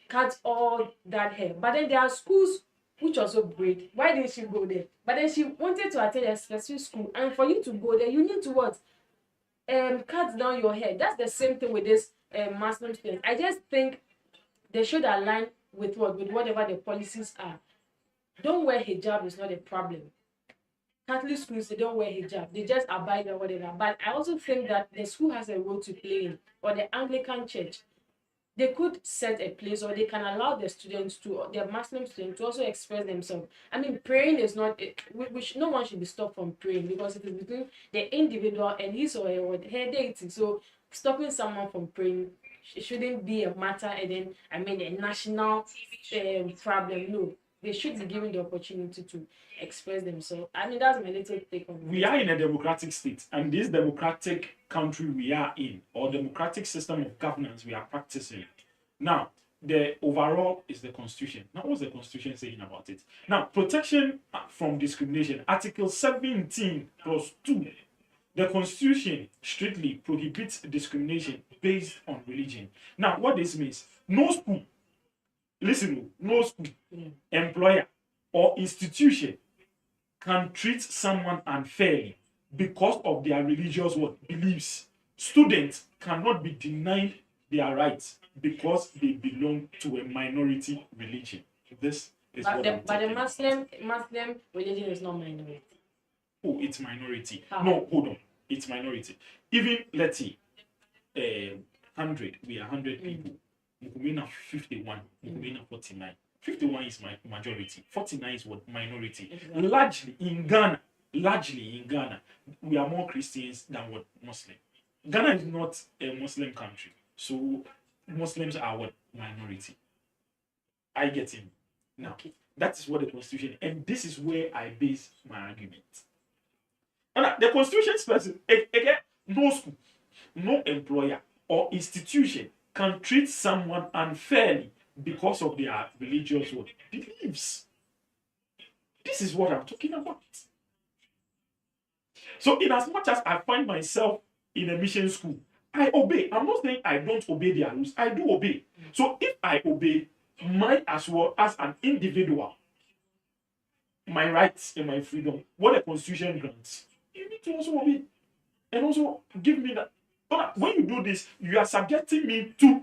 cut all that hair. But then there are schools which also braid. Why didn't she go there? But then she wanted to attend a specific school, and for you to go there, you need to what? Cut down your hair. That's the same thing with this Muslim students. I just think they should align with whatever the policies are. Don't wear hijab is not a problem. Catholic schools, they don't wear hijab. They just abide by whatever. But I also think that the school has a role to play in, or the Anglican church. They could set a place, or they can allow the students to, the Muslim students, to also express themselves. Praying is not, no one should be stopped from praying, because it is between the individual and his or her deity. So stopping someone from praying, it shouldn't be a matter, and then a national problem. No, they should be given the opportunity to express themselves. That's my little take on it. We are in a democratic state, and this democratic country we are in, or democratic system of governance we are practicing. Now, the overall is the Constitution. Now, what's the Constitution saying about it? Now, protection from discrimination, Article 17 plus 2. The Constitution strictly prohibits discrimination based on religion. Now, what this means, no school, no school, employer, or institution can treat someone unfairly because of their religious beliefs. Students cannot be denied their rights because they belong to a minority religion. This is but what the, I'm but the talking Muslim religion is not minority. Oh, it's minority. How? No, hold on. It's minority. Even, let's say, 100, we are 100 people. Mukumina 51, Mukumina 49. 51 is my majority. 49 is what? Minority. Exactly. Largely in Ghana, we are more Christians than what Muslim. Ghana is not a Muslim country. So Muslims are what? Minority. I get him. Now, Okay. that is what the Constitution, and this is where I base my argument. And the Constitution specifies, again, no school, no employer or institution can treat someone unfairly because of their religious beliefs. This is what I'm talking about. So, in as much as I find myself in a mission school, I obey. I'm not saying I don't obey their rules. I do obey. So, if I obey, might as well as an individual, my rights and my freedom, what the Constitution grants, you need to also obey. And also give me that. But when you do this, you are subjecting me to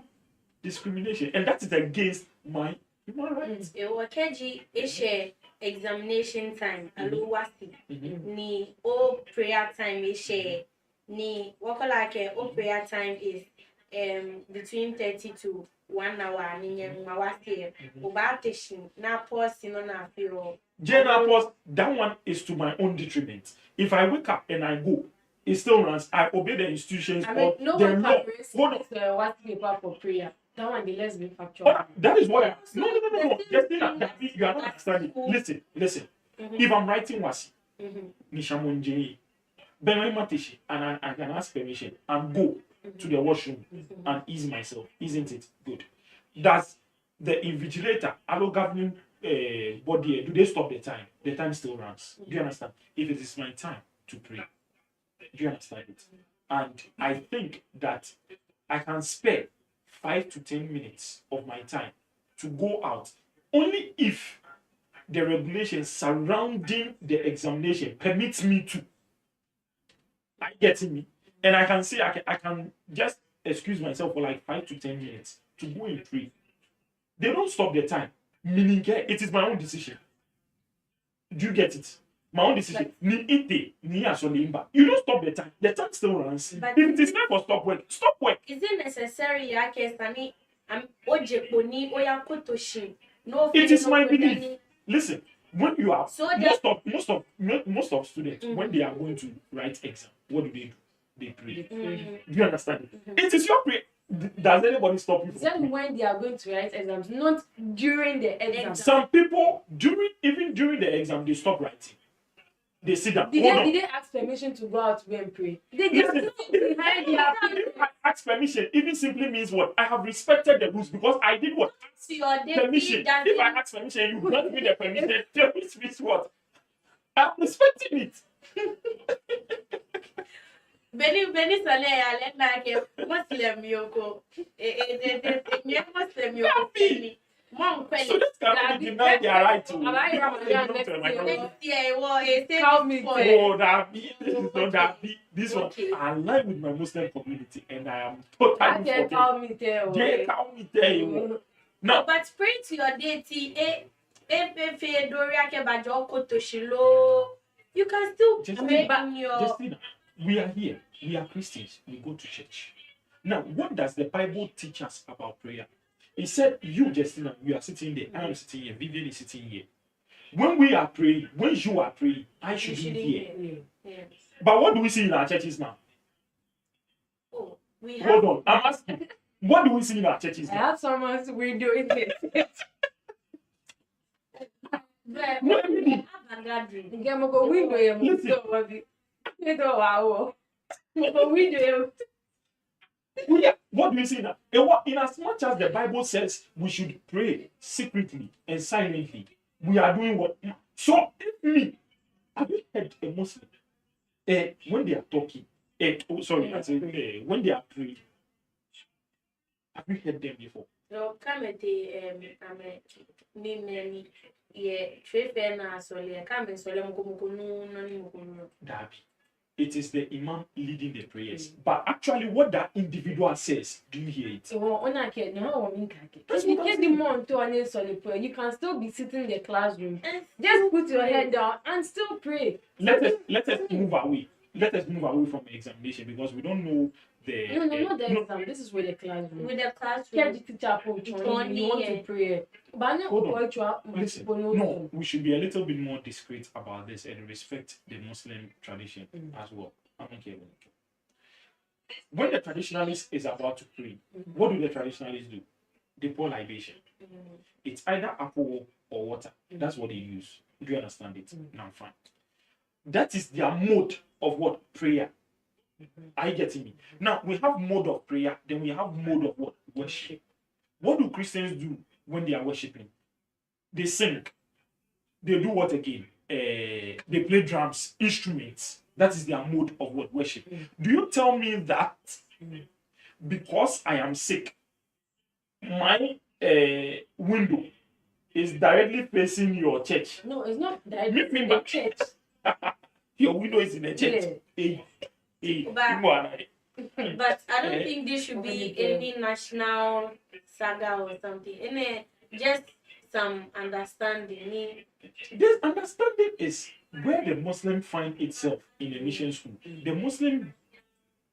discrimination, and that is against my human rights. Keji ishe examination time aluwasi ni o prayer time ishe ni wakolake o prayer time is between 30 to 1 hour ni mawasi obatishin na pause no na feel General pause, that one is to my own detriment. If I wake up and I go, it still runs. I obey the institutions or no the one law. can Hold on. raise what paper for prayer. That one, let's be factual. But that is what I. So No. the Just same think that thing you are not understanding. Listen. If I'm writing wasi, nishamunji, benoi and I can ask permission and go to the washroom and ease myself. Isn't it good? Does the invigilator, allo governing body, do they stop the time? The time still runs. Do you understand? If it is my time to pray, do you understand it? And I think that I can spare 5 to 10 minutes of my time to go out only if the regulations surrounding the examination permits me to. Are you getting me? And I can say I can just excuse myself for like 5 to 10 minutes to go and pray. They don't stop the time. Meaning, it is my own decision. Do you get it? My own decision. You don't stop the time. The time still runs. But If it is time for stop work, stop work. Is it necessary? I'm no. It is my belief. Listen, when you are So most of students when they are going to write exam, what do? They pray. Do you understand it? It is your prayer. Does anybody stop you? Then when they are going to write exams, not during the exam. Some people even during the exam they stop writing. They sit down. Did they ask permission to go out to go and pray? They just behind their If I ask permission, even simply means what? I have respected the rules because I did what? Permission. If I ask permission, you grant me the permission. Which means what? I'm respecting it. Benny Saleh, I let like Muslim Yoko. Muslim Yoko. Mom, so this cannot be denied their right to. Oh, that be this is not that be this one. I align with my Muslim community and I am totally They call me tell you. No, but pray to your deity. You can still make your. Justina, we are here. We are Christians. We go to church. Now, what does the Bible teach us about prayer? It said, you, Justina, you are sitting there. I am sitting here. Vivian is sitting here. When we are praying, when you are praying, I should be here. Yes. But what do we see in our churches now? Oh, we have. Hold on. I'm asking. What do we see in our churches I now? have someone's window in it. No, I mean, what do we see now? In as much as the Bible says we should pray secretly and silently, we are doing what? So, have you heard a Muslim when they are talking? I say when they are praying. Have you heard them before? No, come at the me yeah, Trefena Solia, come and Solam no. It is the imam leading the prayers. But actually, what that individual says, do you hear it? You can still be sitting in the classroom. Just put your head down and still pray. Let us move away. Let us move away from the examination because we don't know the. Not the exam. This is where the classroom. With the classroom. The teacher you want to pray. But Listen, no, we should be a little bit more discreet about this and respect the Muslim tradition as well. I don't care. When the traditionalist is about to pray, what do the traditionalists do? They pour libation. It's either alcohol or water. That's what they use. Do you understand it? Now, fine. That is their mode of what? Prayer. Are you getting me? Now, we have mode of prayer, then we have mode of what? Worship. What do Christians do when they are worshiping? They sing. They do what again? They play drums, instruments. That is their mode of what? Worship. Do you tell me that because I am sick, my window is directly facing your church? No, it's not directly in the church. Your window is in the church. But I don't think this should be any national saga or something. Just some understanding. This understanding is where the Muslim find itself in the mission school. The Muslim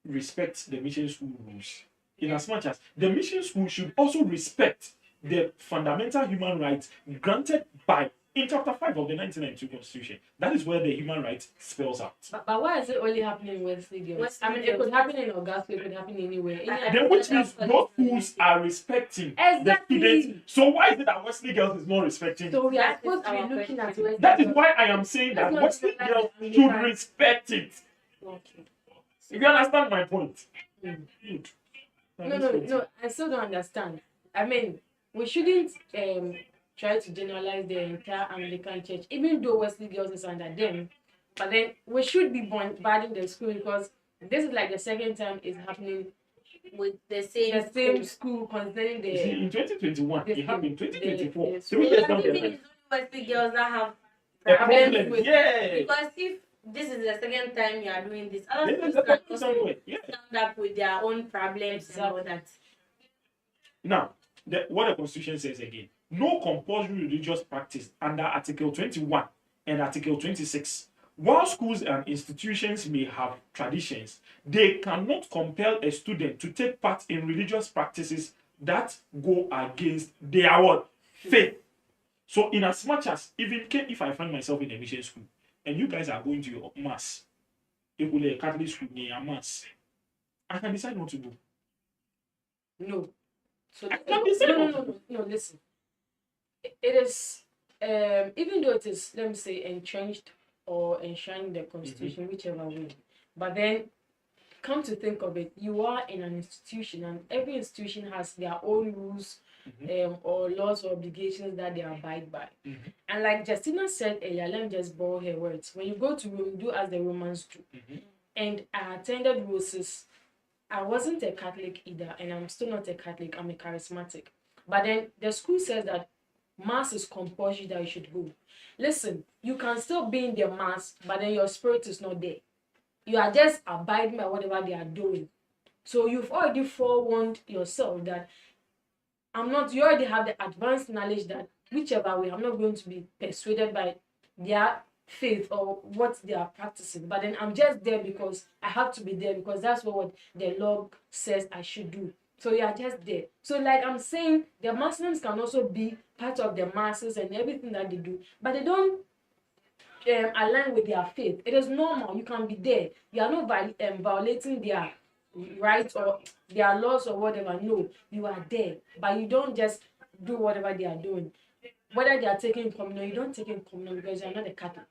respects the mission school rules. In as much as the mission school should also respect the fundamental human rights granted by in chapter 5 of the 1992 Constitution. That is where the human rights spells out. But why is it only happening in Wesley Girls? I mean, it could happen in Augusta, it could happen anywhere. Then which means those schools are respecting the students. So why is it that Wesley Girls is not respecting? So we are supposed to be looking at Wesley. That is why I am saying that Wesley Girls should respect it. Okay. If you understand my point. Good. No, I still don't understand. I mean, we shouldn't try to generalize the entire Anglican church, even though Wesley Girls is under them. But then we should be bombarding the school because this is like the second time it's happening With the same school concerning the. See, in 2021, it happened in 2024. the 3 years down the It's line. only the girls that have A problems problem, with yeah. because if this is the second time you are doing this. Yeah, Other schools can also somewhere. Yeah. stand up with their own problems and all that. Now, what the Constitution says again: no compulsory religious practice under Article 21 and Article 26. While schools and institutions may have traditions, they cannot compel a student to take part in religious practices that go against their what? Faith. So, in as much as even if I find myself in a mission school and you guys are going to your mass, a Catholic school near a mass, I can decide not to go. No. So I can decide not to go. no. Listen, it is even though it is, let me say, entrenched or enshrined in the Constitution, whichever way. But then, come to think of it, you are in an institution, and every institution has their own rules, or laws or obligations that they abide by. And like Justina said earlier, let me just borrow her words. When you go to Rome, do as the Romans do. And I attended Roses. I wasn't a Catholic either, and I'm still not a Catholic. I'm a charismatic. But then the school says that mass is compulsory, that you should go. Listen, you can still be in the mass, but then your spirit is not there. You are just abiding by whatever they are doing. So you've already forewarned yourself that you already have the advanced knowledge that whichever way, I'm not going to be persuaded by their faith or what they are practicing. But then I'm just there because I have to be there, because that's what the law says I should do. So you are just there. So like I'm saying, the Muslims can also be part of the masses and everything that they do, but they don't align with their faith. It is normal. You can be there. You are not violating their rights or their laws or whatever. No, you are there, but you don't just do whatever they are doing. Whether they are taking communion, you don't take in communion because you are not a Catholic.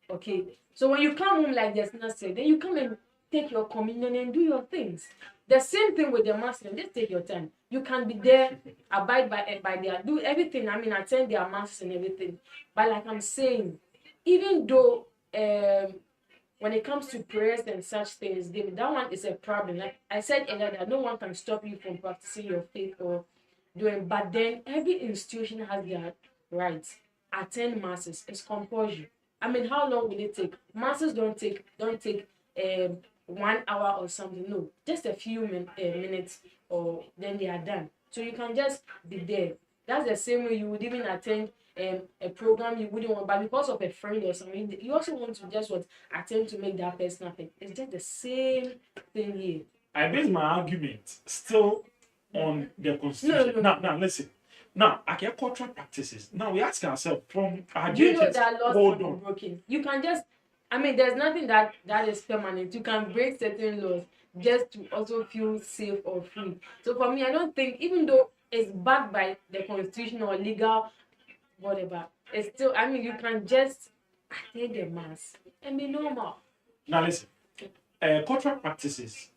Okay? So when you come home, like there's nothing, then you come and take your communion and do your things. The same thing with the Muslim. Just take your time. You can be there, abide by their, do everything. I mean, attend their masses and everything. But like I'm saying, even though when it comes to prayers and such things, that one is a problem. Like I said earlier, that no one can stop you from practicing your faith or doing. But then every institution has their rights. Attend masses. It's compulsory. I mean, how long will it take? Masses don't take 1 hour or something. No, just a few minutes, or then they are done. So you can just be there. That's the same way you would even attend a program you wouldn't want, but because of a friend or something, you also want to just attend to make that person happy. It's just the same thing here. I base my argument still on the Constitution. No. Now listen. Now, cultural practices. Now we ask ourselves from our you know JHS, that laws hold can on. be broken. You can just, I mean, there's nothing that is permanent. You can break certain laws just to also feel safe or free. So for me, I don't think, even though it's backed by the Constitution or legal whatever, it's still, I mean, you can just attend the mass and be normal. Now listen. Cultural practices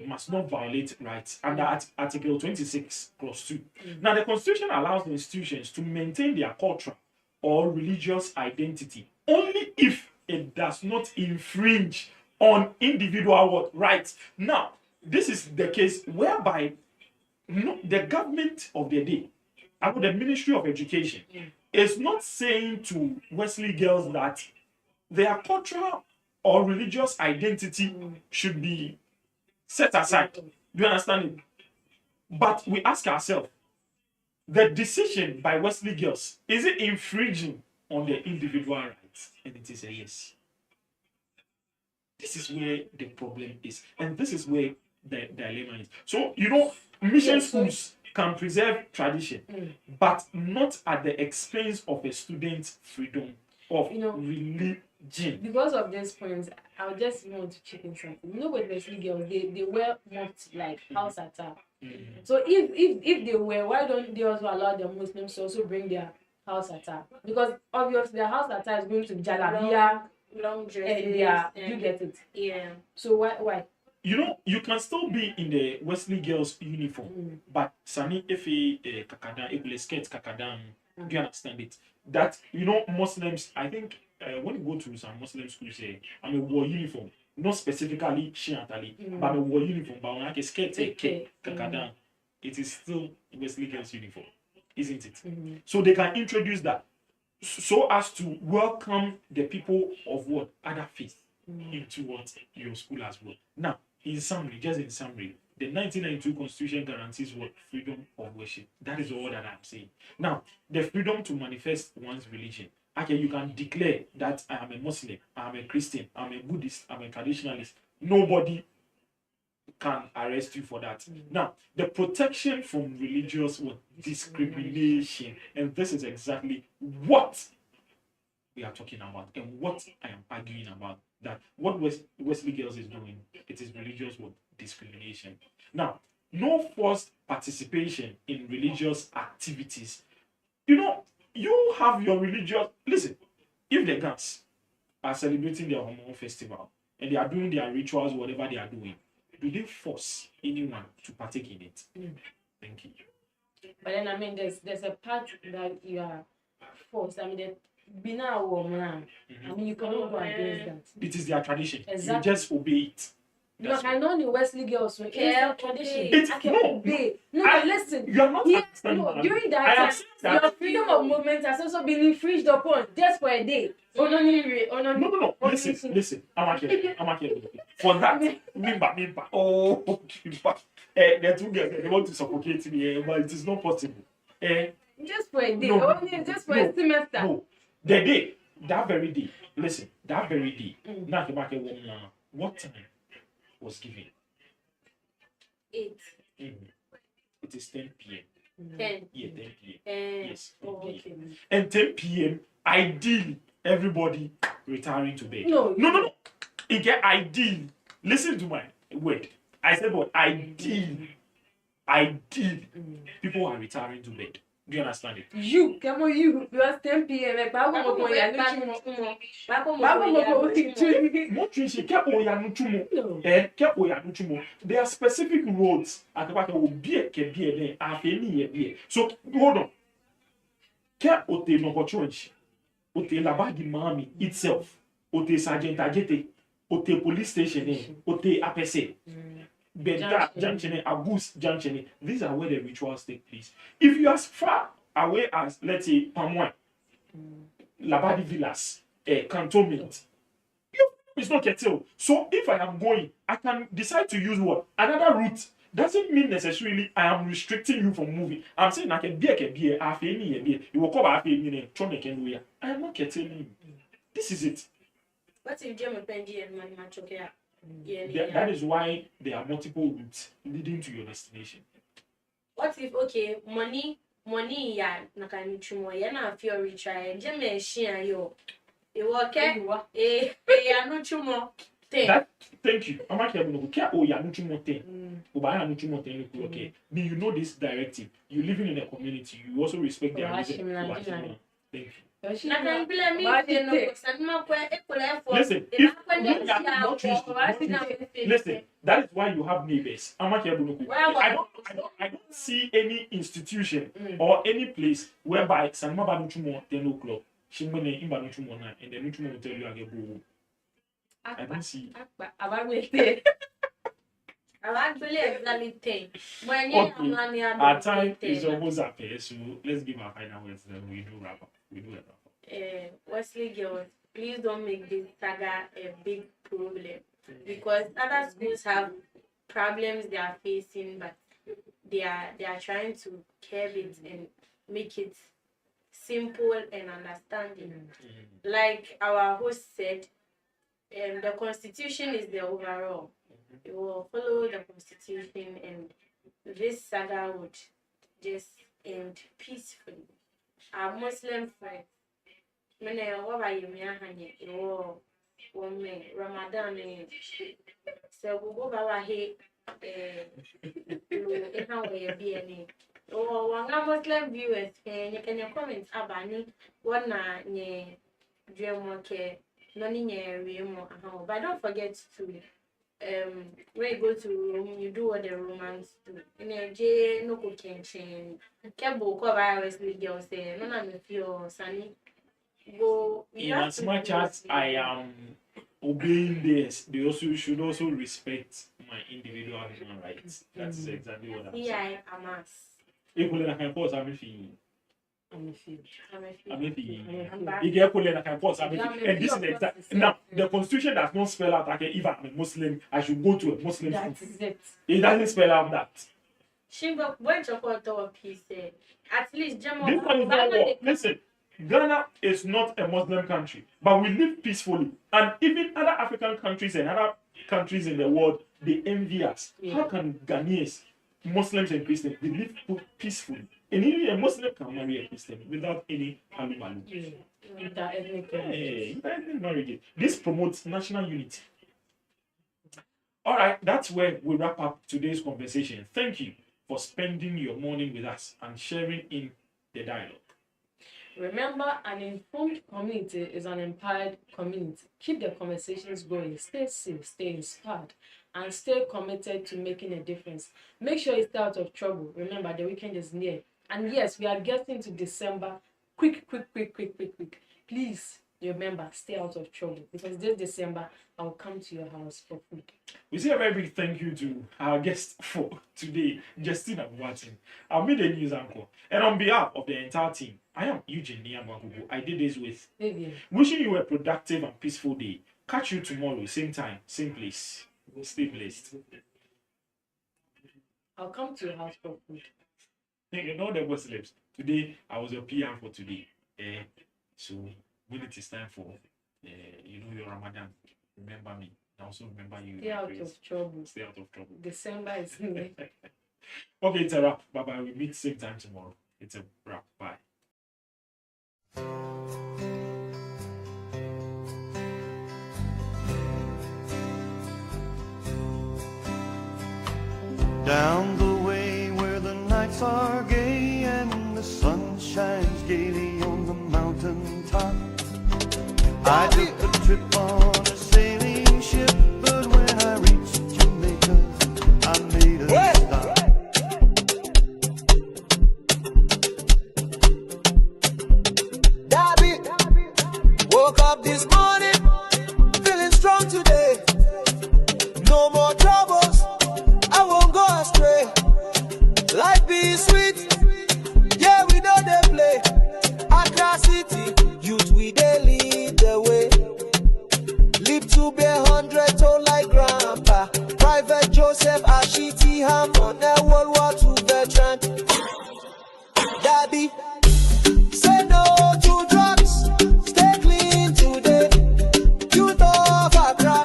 must not violate rights under Article 26, Clause 2. Now, the Constitution allows the institutions to maintain their cultural or religious identity only if it does not infringe on individual rights. Now, this is the case whereby the government of the day, the Ministry of Education, is not saying to Wesley girls that their cultural or religious identity should be set aside. Do you understand it? But we ask ourselves, the decision by Wesley girls, is it infringing on their individual rights? And it is a yes. This is where the problem is. And this is where the dilemma is. So, mission schools can preserve tradition, but not at the expense of a student's freedom of religion. Because of these points, I would just want to check in something. With Wesley girls, they wear mocked like house attire. So if they wear, why don't they also allow the Muslims to also bring their house attire? Because obviously their house attire is going to be jalabia, long dresses, and you get it. Yeah. So why? You can still be in the Wesley girls uniform, but Sani Efe Kakadan, Ebule skirt Kakadan. Do you understand it? That Muslims, I think when you go to some Muslim schools, say I'm a war uniform, not specifically Shiatali, but I'm a war uniform, but when I can skirt Kakadan, it is still Wesley girls uniform, isn't it? So they can introduce that. so as to welcome the people of what other faith into what your school as well. Now, in summary, just in summary, the 1992 Constitution guarantees what freedom of worship. That is all that I'm saying. Now, the freedom to manifest one's religion. Okay, you can declare that I am a Muslim, I am a Christian, I'm a Buddhist, I'm a traditionalist. Nobody can arrest you for that. Now, the protection from religious discrimination, and this is exactly what we are talking about and what I am arguing about. That what Wesley Girls is doing, it is religious discrimination. Now, no forced participation in religious activities. You know, you have your religious. Listen, if the Gans are celebrating their Homo festival and they are doing their rituals, whatever they are doing, do they force anyone to partake in it? Thank you. But then I mean, there's a part that you are forced. I mean, the bina woman. I mean, you cannot go against that. It is their tradition. Exactly. You just obey it. Look, I know the Wesley Girls. Yeah, Tradition. It's I can no. obey. No, I- but listen. You are not Yes, understanding. no, man. during I that am time, saying that. your freedom of movement has also been infringed upon just for a day. No. Listen. I'm okay. For that, Mimba. Oh, the two girls, they want to suffocate me, but it is not possible. Just for a day. No. Only just for a semester. No. The day, that very day, listen, that very day, what time was given? 8, It is 10 p.m. 10. Yeah, 10 p.m. Yes. 10 Oh, p.m. okay. And 10 p.m., ideally, everybody retiring to bed. No. No. It get ideal. Listen to my word. I said what? Ideal. People are retiring to bed. Do you understand it? You, come on, you. Because 10 p.m. Like, Bako mo ya no. There are specific roads. So hold on. Ke ote no church. Ote labagi mami itself. Ote sergeant agete. Ote police station. Ote apese. Benta junction, Abus junction. These are where the rituals take place. If you are as far away as, let's say, Pamoy, Labadi Villas, Cantonment, it's not Ketel. So if I am going, I can decide to use what? Another route. Doesn't mean necessarily I am restricting you from moving. I'm saying I can be you will come back I am not telling you. This is it. What if Jim Benji and Mani Machokia? That is why there are multiple routes leading to your destination. What if, okay, money, ya, nakani chumo, ya na feel retry, Jim Shia yo. You work, ya no chumo. Thank you. I'm actually going to ya no chumo thing. Okay. You know this directive. You living in a community. You also respect their reason. Thank you. Listen, listen, that is why you have neighbors. I don't see any institution or any place whereby Sanma Banuchumo 10 o'clock, Shimone in Banuchumo 9, and then Nuchumo will tell you I get boo. I don't see. Our time is almost up here, so let's give our final words, then we do wrap up. Wesley Girls, please don't make this saga a big problem because other schools have problems they are facing, but they are trying to curb it and make it simple and understanding. Like our host said, the Constitution is the overall. You will follow the Constitution, and this saga would just end peacefully. Our Muslim friends, Ramadan, so we go back here. One Muslim viewers, and you can comment about what na nye dream work, none but don't forget to when you go to Rome, you do what the Romans do. In a J no cooking chain. Cable cover Wesley Girls say, no, I'm with you, Sunny. Go in as much as I am obeying this, they also should also respect my individual human rights. That's exactly what I'm saying. I am us. Equally, I can pause everything. I'm a field. You get pulled like I pause. And this is the exact. Now, the Constitution does not spell out, okay, if I'm a Muslim, I should go to a Muslim school. That is it. It doesn't spell out that. Shimba, when you call to a piece, at least This one is not war. Listen, Ghana is not a Muslim country, but we live peacefully. And even other African countries and other countries in the world, they envy us. Yeah. How can Ghanaians, Muslims and Christians, they live peacefully? And even a Muslim can marry a Christian without any animal. Without Hey, marriage. This promotes national unity. All right, that's where we wrap up today's conversation. Thank you for spending your morning with us and sharing in the dialogue. Remember, an informed community is an empowered community. Keep the conversations going. Stay safe, stay inspired, and stay committed to making a difference. Make sure you stay out of trouble. Remember, the weekend is near. And yes, we are getting to December. Quick. Please remember, stay out of trouble. Because this December, I'll come to your house for food. We say a very big thank you to our guest for today, Justina Watson. I'll be the news anchor. And on behalf of the entire team, I am Eugene Niamwakubu. I did this with Vivian. Wishing you a productive and peaceful day. Catch you tomorrow, same time, same place. Stay blessed. I'll come to your house for food. You know the Muslims. Today, I was your PR for today. So, when it is time for, your Ramadan, remember me. I also remember you. Stay out of trouble. Stay out of trouble. December is near. Okay, it's a wrap. Bye-bye. We meet same time tomorrow. It's a wrap. Bye. Down the way where the nights are gay and the sun shines gaily on the mountain top, I took a trip on a sailing ship, but when I reached Jamaica, I made a stop. Dabby, woke up this morning, feeling strong today. No more troubles, I won't go astray. Life be sweet, yeah, we know they play. Accra City, youth we they lead the way. Live to be 100 old like grandpa. Private Joseph Ashiti Ham on a World War II veteran. Daddy, say no to drugs, stay clean today. Youth of Accra,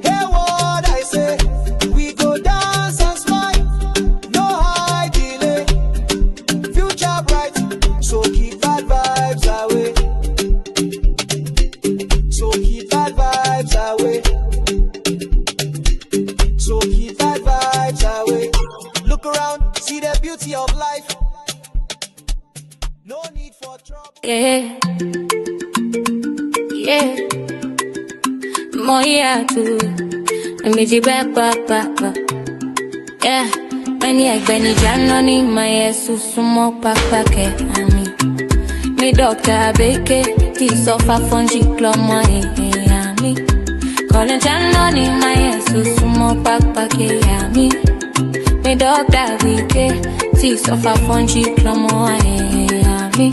hear what I say. We go dance and smile, no high delay. Future bright, so keep bad vibes away. So keep bad vibes away. So keep bad vibes away. Look around, see the beauty of life. No need for trouble. Yeah. Noyaa Tv. Yeah. Many Benny Janoni, my sumo papa ke ami. Me doctor beke, tis of a fungi cloma ami. Calling Janoni, my sumo papa ke ami. Me doctor beke, tis of a fungi cloma ami.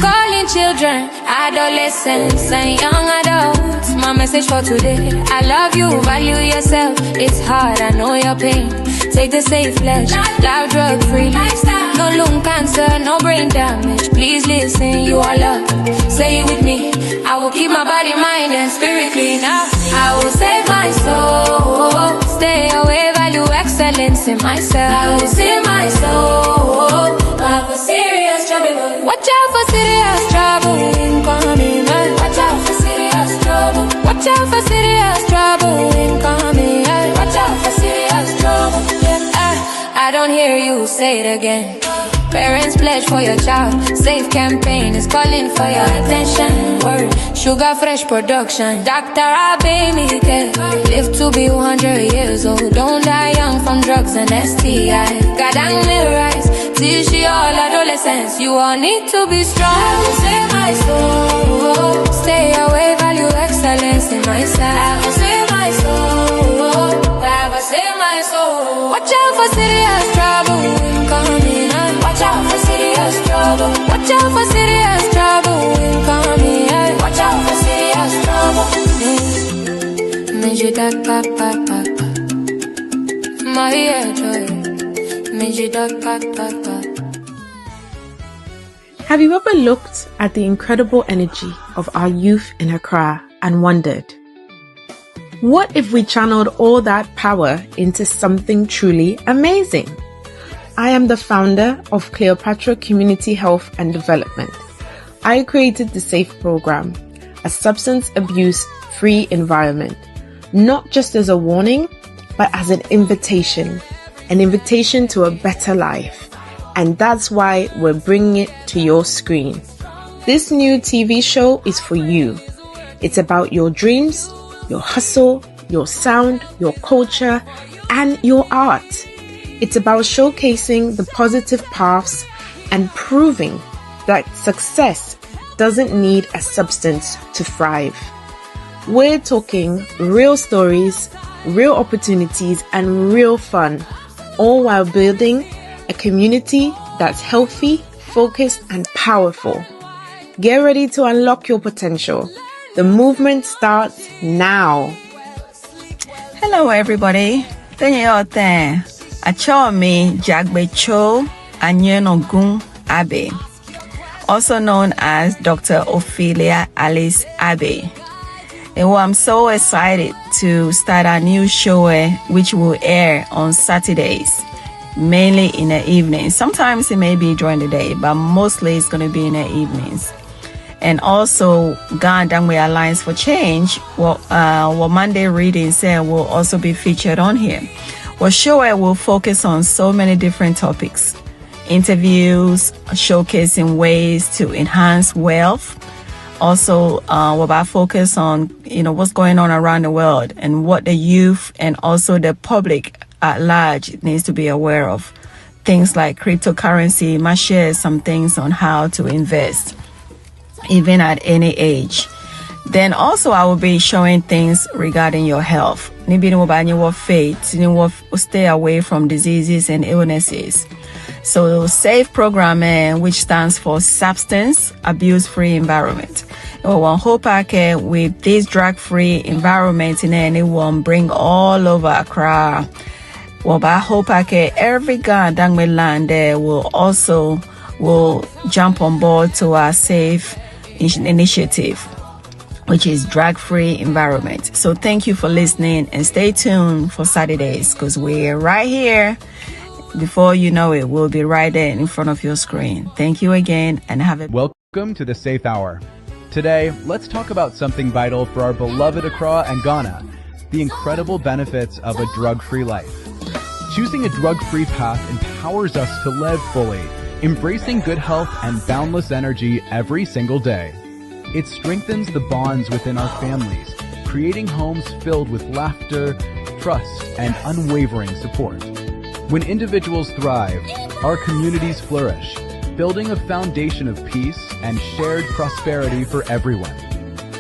Calling children, adolescents, and young adults. My message for today: I love you, value yourself. It's hard, I know your pain. Take the safe ledge, live drug free. No lung cancer, no brain damage. Please listen, you are loved. Say it with me. I will keep my body, mind, and spirit clean. I will save my soul. Stay away, value excellence in myself. I will save my soul. Have a serious trouble. Watch out for serious trouble incoming. Watch out for serious trouble. Watch out for serious trouble incoming. Watch out for serious trouble. I don't hear you say it again. Parents pledge for your child. Safe campaign is calling for your attention. Word, Sugar Fresh production. Dr. Abe care. Live to be 100 years old. Don't die young from drugs and STI. God and rise. Teach you all adolescents. You all need to be strong. I will save my soul. Stay away, value excellence in myself. I will save my soul. I will save my soul. Watch out for serious trouble incoming. Watch out for serious trouble. da pa pa pa pa. My joy, me da pa pa pa. Have you ever looked at the incredible energy of our youth in Accra and wondered, what if we channeled all that power into something truly amazing? I am the founder of Cleopatra Community Health and Development. I created the SAFE program, a substance abuse-free environment, not just as a warning, but as an invitation to a better life. And that's why we're bringing it to your screen. This new TV show is for you. It's about your dreams, your hustle, your sound, your culture, and your art. It's about showcasing the positive paths and proving that success doesn't need a substance to thrive. We're talking real stories, real opportunities, and real fun, all while building a community that's healthy, focused, and powerful. Get ready to unlock your potential. The movement starts now. Hello, everybody. Noyaa Tv. Achomi Jagbecho Anyenogun Abe, also known as Dr. Ophelia Alice Abe. And I'm so excited to start a new show which will air on Saturdays, mainly in the evenings. Sometimes it may be during the day, but mostly it's going to be in the evenings. And also, Ghana Dangwe Alliance for Change, what Monday readings will also be featured on here. What show will focus on so many different topics, interviews, showcasing ways to enhance wealth. Also, we'll focus on what's going on around the world and what the youth and also the public at large needs to be aware of. Things like cryptocurrency, might share some things on how to invest, even at any age. Then also I will be showing things regarding your health. Faith, stay away from diseases and illnesses. So SAFE program, which stands for Substance Abuse Free Environment. With this drug-free environment, it will bring all over Accra. Every Ghana land will jump on board to our SAFE initiative, which is drug-free environment. So thank you for listening and stay tuned for Saturdays because we're right here. Before you know it, we'll be right there in front of your screen. Thank you again and have a Welcome to the Safe Hour. Today, let's talk about something vital for our beloved Accra and Ghana, the incredible benefits of a drug-free life. Choosing a drug-free path empowers us to live fully, embracing good health and boundless energy every single day. It strengthens the bonds within our families, creating homes filled with laughter, trust, and unwavering support. When individuals thrive, our communities flourish, building a foundation of peace and shared prosperity for everyone.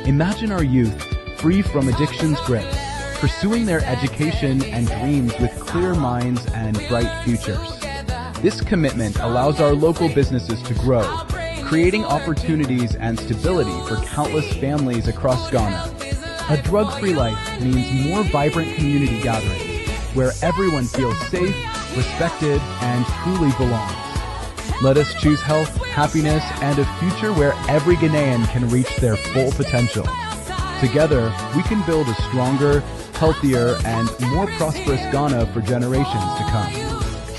Imagine our youth free from addiction's grip, pursuing their education and dreams with clear minds and bright futures. This commitment allows our local businesses to grow, creating opportunities and stability for countless families across Ghana. A drug-free life means more vibrant community gatherings, where everyone feels safe, respected, and truly belongs. Let us choose health, happiness, and a future where every Ghanaian can reach their full potential. Together, we can build a stronger, healthier, and more prosperous Ghana for generations to come.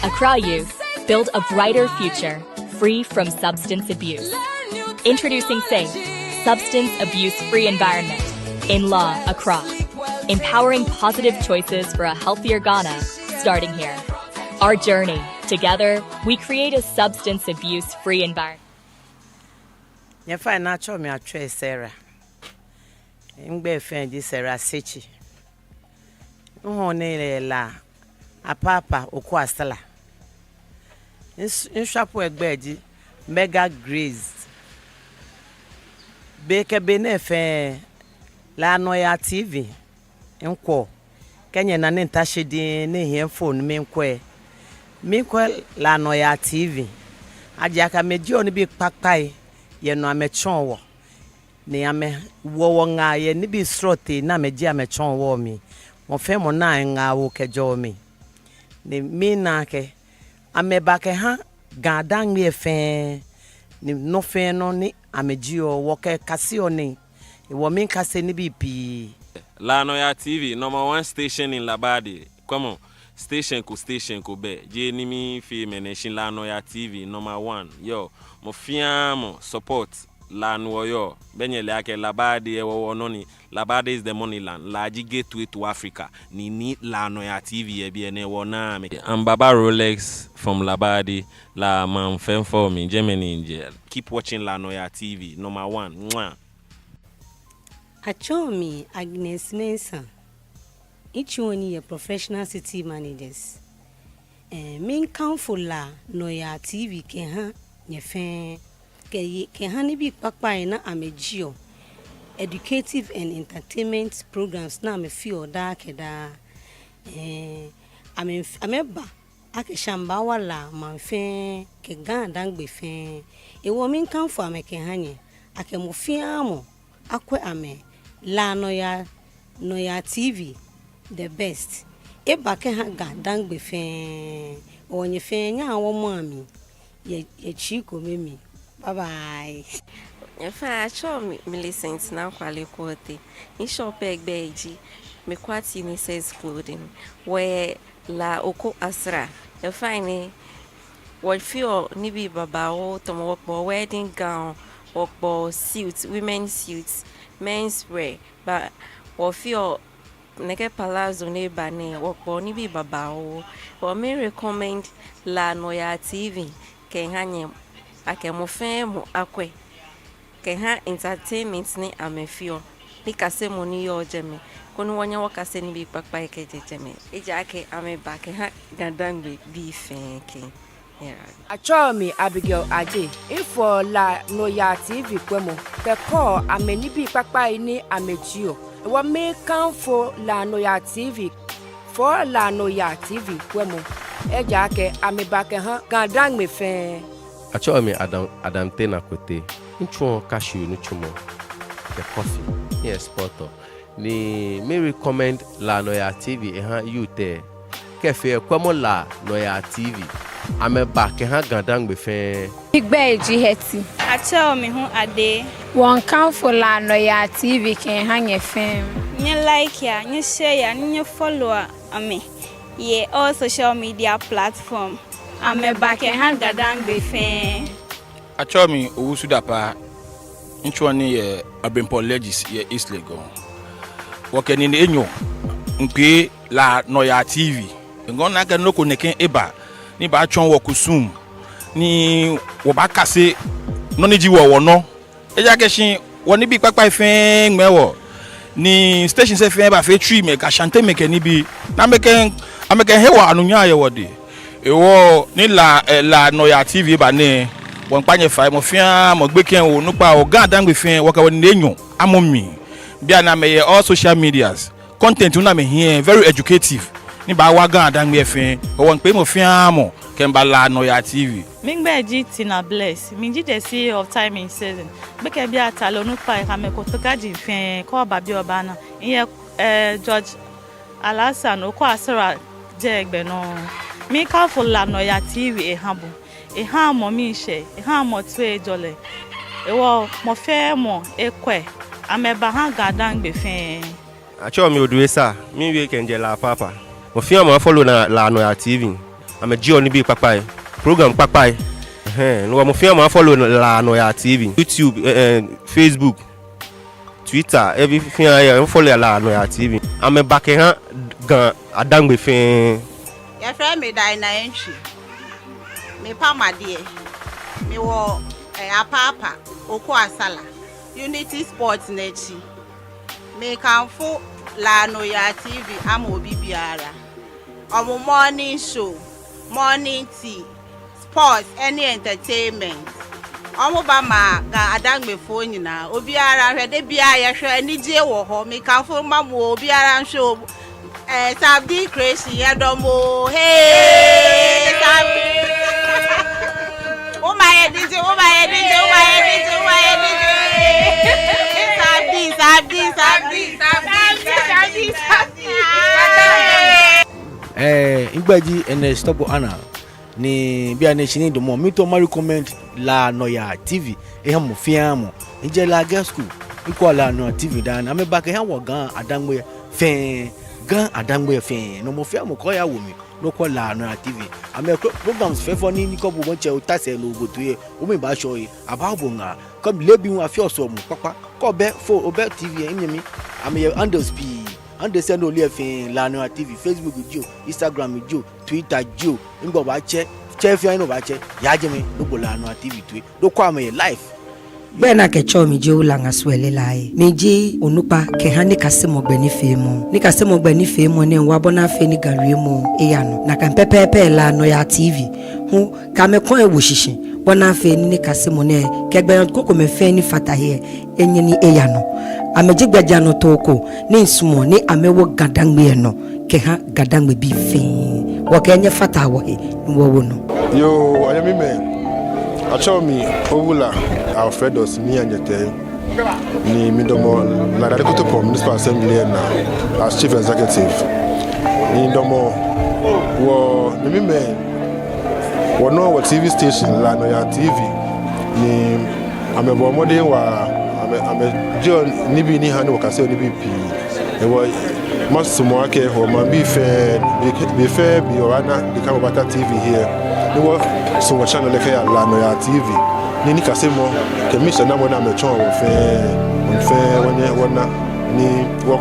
Accra Youth, build a brighter future, free from substance abuse. Introducing SAFE, Substance Abuse Free Environment, in Law, Accra. Empowering positive choices for a healthier Ghana, starting here. Our journey, together, we create a substance abuse free environment. You find natural me a tray Sarah. Ingbe fendi Sarah Sechi. La a papa okwasala. In shapu egbeji mega grace. Beke benefe la Noyaa TV. Inko Kenya na nentashi di ne hien phone menkwe la Noyaa TV ajaka meji oni bi papai ye no amechon wo ne ame wo nga ye ni bi srote na meji amechon wo mi mo fe mo na nga wo kejo me ne mi na ke ameba ke ha gadan me fe ni no fe no ni amegio wo ke kase oni wo min kase ni bipi La Noyaa TV, #1 station in Labadi. Come on, station ko be. Je ni mi fi mention La Noyaa TV #1. Yo, mo fiam support la Noyo. Benye le ake Labadi wo noni. Labadi is the money land. Laji gateway to Africa. Ni La Noyaa TV e bi ene wo na me. I'm Baba Rolex from Labadi. La man fem for me Germany in jail. Keep watching La Noyaa TV #1. Mwah. Achomi Agnes Mensah. Each one is professional city managers. Main council La Noyaa TV keha nyefe keha ni bi papa ina amegio educative and entertainment programs na me feel da keda ameba akeshamba wala manfe ke ganda ngbe fe ewo main council amekeha nye akemofiamo akwe ame La Noyaa TV the best eba ke ha ga dangbe fe onye fe nya wo mami ye chiko memi bye bye if I show me Millicent na kwale kote in shop egbeji me kwati ni says clothing where la oko asra you find what feel ni bi baba o to mo wedding gown or suits women's suits men's wear but what feel neke palazzo ne bane wo ni bi baba o me recommend La Noyaa TV ke hanye akemo fem akwe ke ha entertainment ni amefio ni kase moni yo jeme kono wonya wakase ni bi papa ke jeme eja ke ame ba ke ha gandangbe bi fen ke Achomi Abigail Aje ifo La Noyaa TV kwemo ke ko ameni bi papa ni amejio wa me kan for La Noyaa TV for La Noyaa TV kwemo eja ke ameba ke ha gandang me fe Achomi Adam Tena kote ncho cashew no chumo the coffee yes poto ni me recommend La Noyaa TV you there kefe kwemo La Noyaa TV ameba ke ha gandang be fe Igbe ejiheti Achomi hu ade won kan for La Noyaa TV ke ha nye fem nye like ya nye share ya nye follow ame ye all social media platform ameba ke ha gandang be fe Achomi owusu dapa nchwani ye abempo legis ye East Legon wokeni ni enyo mpe La Noyaa TV ngona ga noko neken eba ni ba chon wo kusum ni wo ba kase no ni ji wo no eja ke shin woni bi papa ifen ngmewo ni station se fen ba fe tree me ka chante me ke ni bi na me ken ameke hewa anunya ye wode ewo ni La Noyaa TV ba ne won panye fa mo fian mo gbe ken wo nupa o gan dangbe fin wo ka woni enyo amomi bia na me all social medias content una me here very educative ni ba wa gan dangbe fin won pe mo fian mo ken ba La Noyaa TV mingbe GT na bless minji the CEO of time in season beke bia talo nupa ka me ko to gaji fin ko ba bi oba na iye George Alasan o ko asara je egbe no mi ka for La Noyaa TV habo ha mo mi she ha mo twe jole ewo mo fe mo ekwe ameba ha gadan gbe fe Achomi oduesa mi we kenje la papa mo fi am follow na La Noyaa TV amejio ni bi papa program papa no mo fi am follow na La Noyaa TV YouTube Facebook Twitter everything I follow La Noyaa TV ameba ke ha gan adangbe fe ya friend me dai na entry me pama die me wo apapa oku asala Unity Sports nechi me kan fo La Noyaa TV am obi biara omo morning show morning tea sports any entertainment omo ba ma ga adangbe fo nyina obiara hwede bia ye hwe anije wo ho me kan fo ma mo obiara show Sabdi crazy yadomo hey Sabdi Oh my DJ Sabdi Ingbaji and stop ana ni bia ne chini do mo mi to ma recommend la Noyaa TV e ha mo fiamo nje la girl school iko la Noyaa TV dan ame ba ke ha wo gan adangbe fe gan adangbe fe no mo fiamo ko ya wo mi no ko la Noyaa TV ame programs fe for ni ko bo nche o tase no go to ye o mi ba show yi about bo nga come lebi won afi oso mo papa ko be for obe TV en mi ame handles bi understand only la Noyaa TV, Facebook jo, Instagram jo, Twitter jo. Ngbo ba che fi no ba che. Ya je me no la Noyaa TV tu. Do kwa me live. Bena ke cho mi je ulanga swele lai. Mi je onupa ke hani kase mo gbe ni fe mo. Ni kase mo gbe ni fe mo ni wa bona fe ni garie mo e ya no. Na kan pepepe la Noyaa TV. Hu ka me kon e wo shishin. Bona fe ni kase mo ne ke gbe ko me fe ni fata he enye ni e ya no. Amejigbaja no toko ni nsumo ni amewo gadangbe no ke ha gadangbe bi fe wo ke nye fata wo e wo no yo ayemi me acho mi ovula Alfredos mi anyete ni midomo la director to municipal assembly na as chief executive ni domo wo ni me wo no wo TV station la Noyaa TV ni amebo modern wa ame John nibi ni hani wakase nibi pi ewo masumo ake ho ma bi fe bi orana di kama bata TV here ni wo so wa channel ke la Noyaa TV ni kase mo ke mi se na mo na me chon wo fe wona ni wo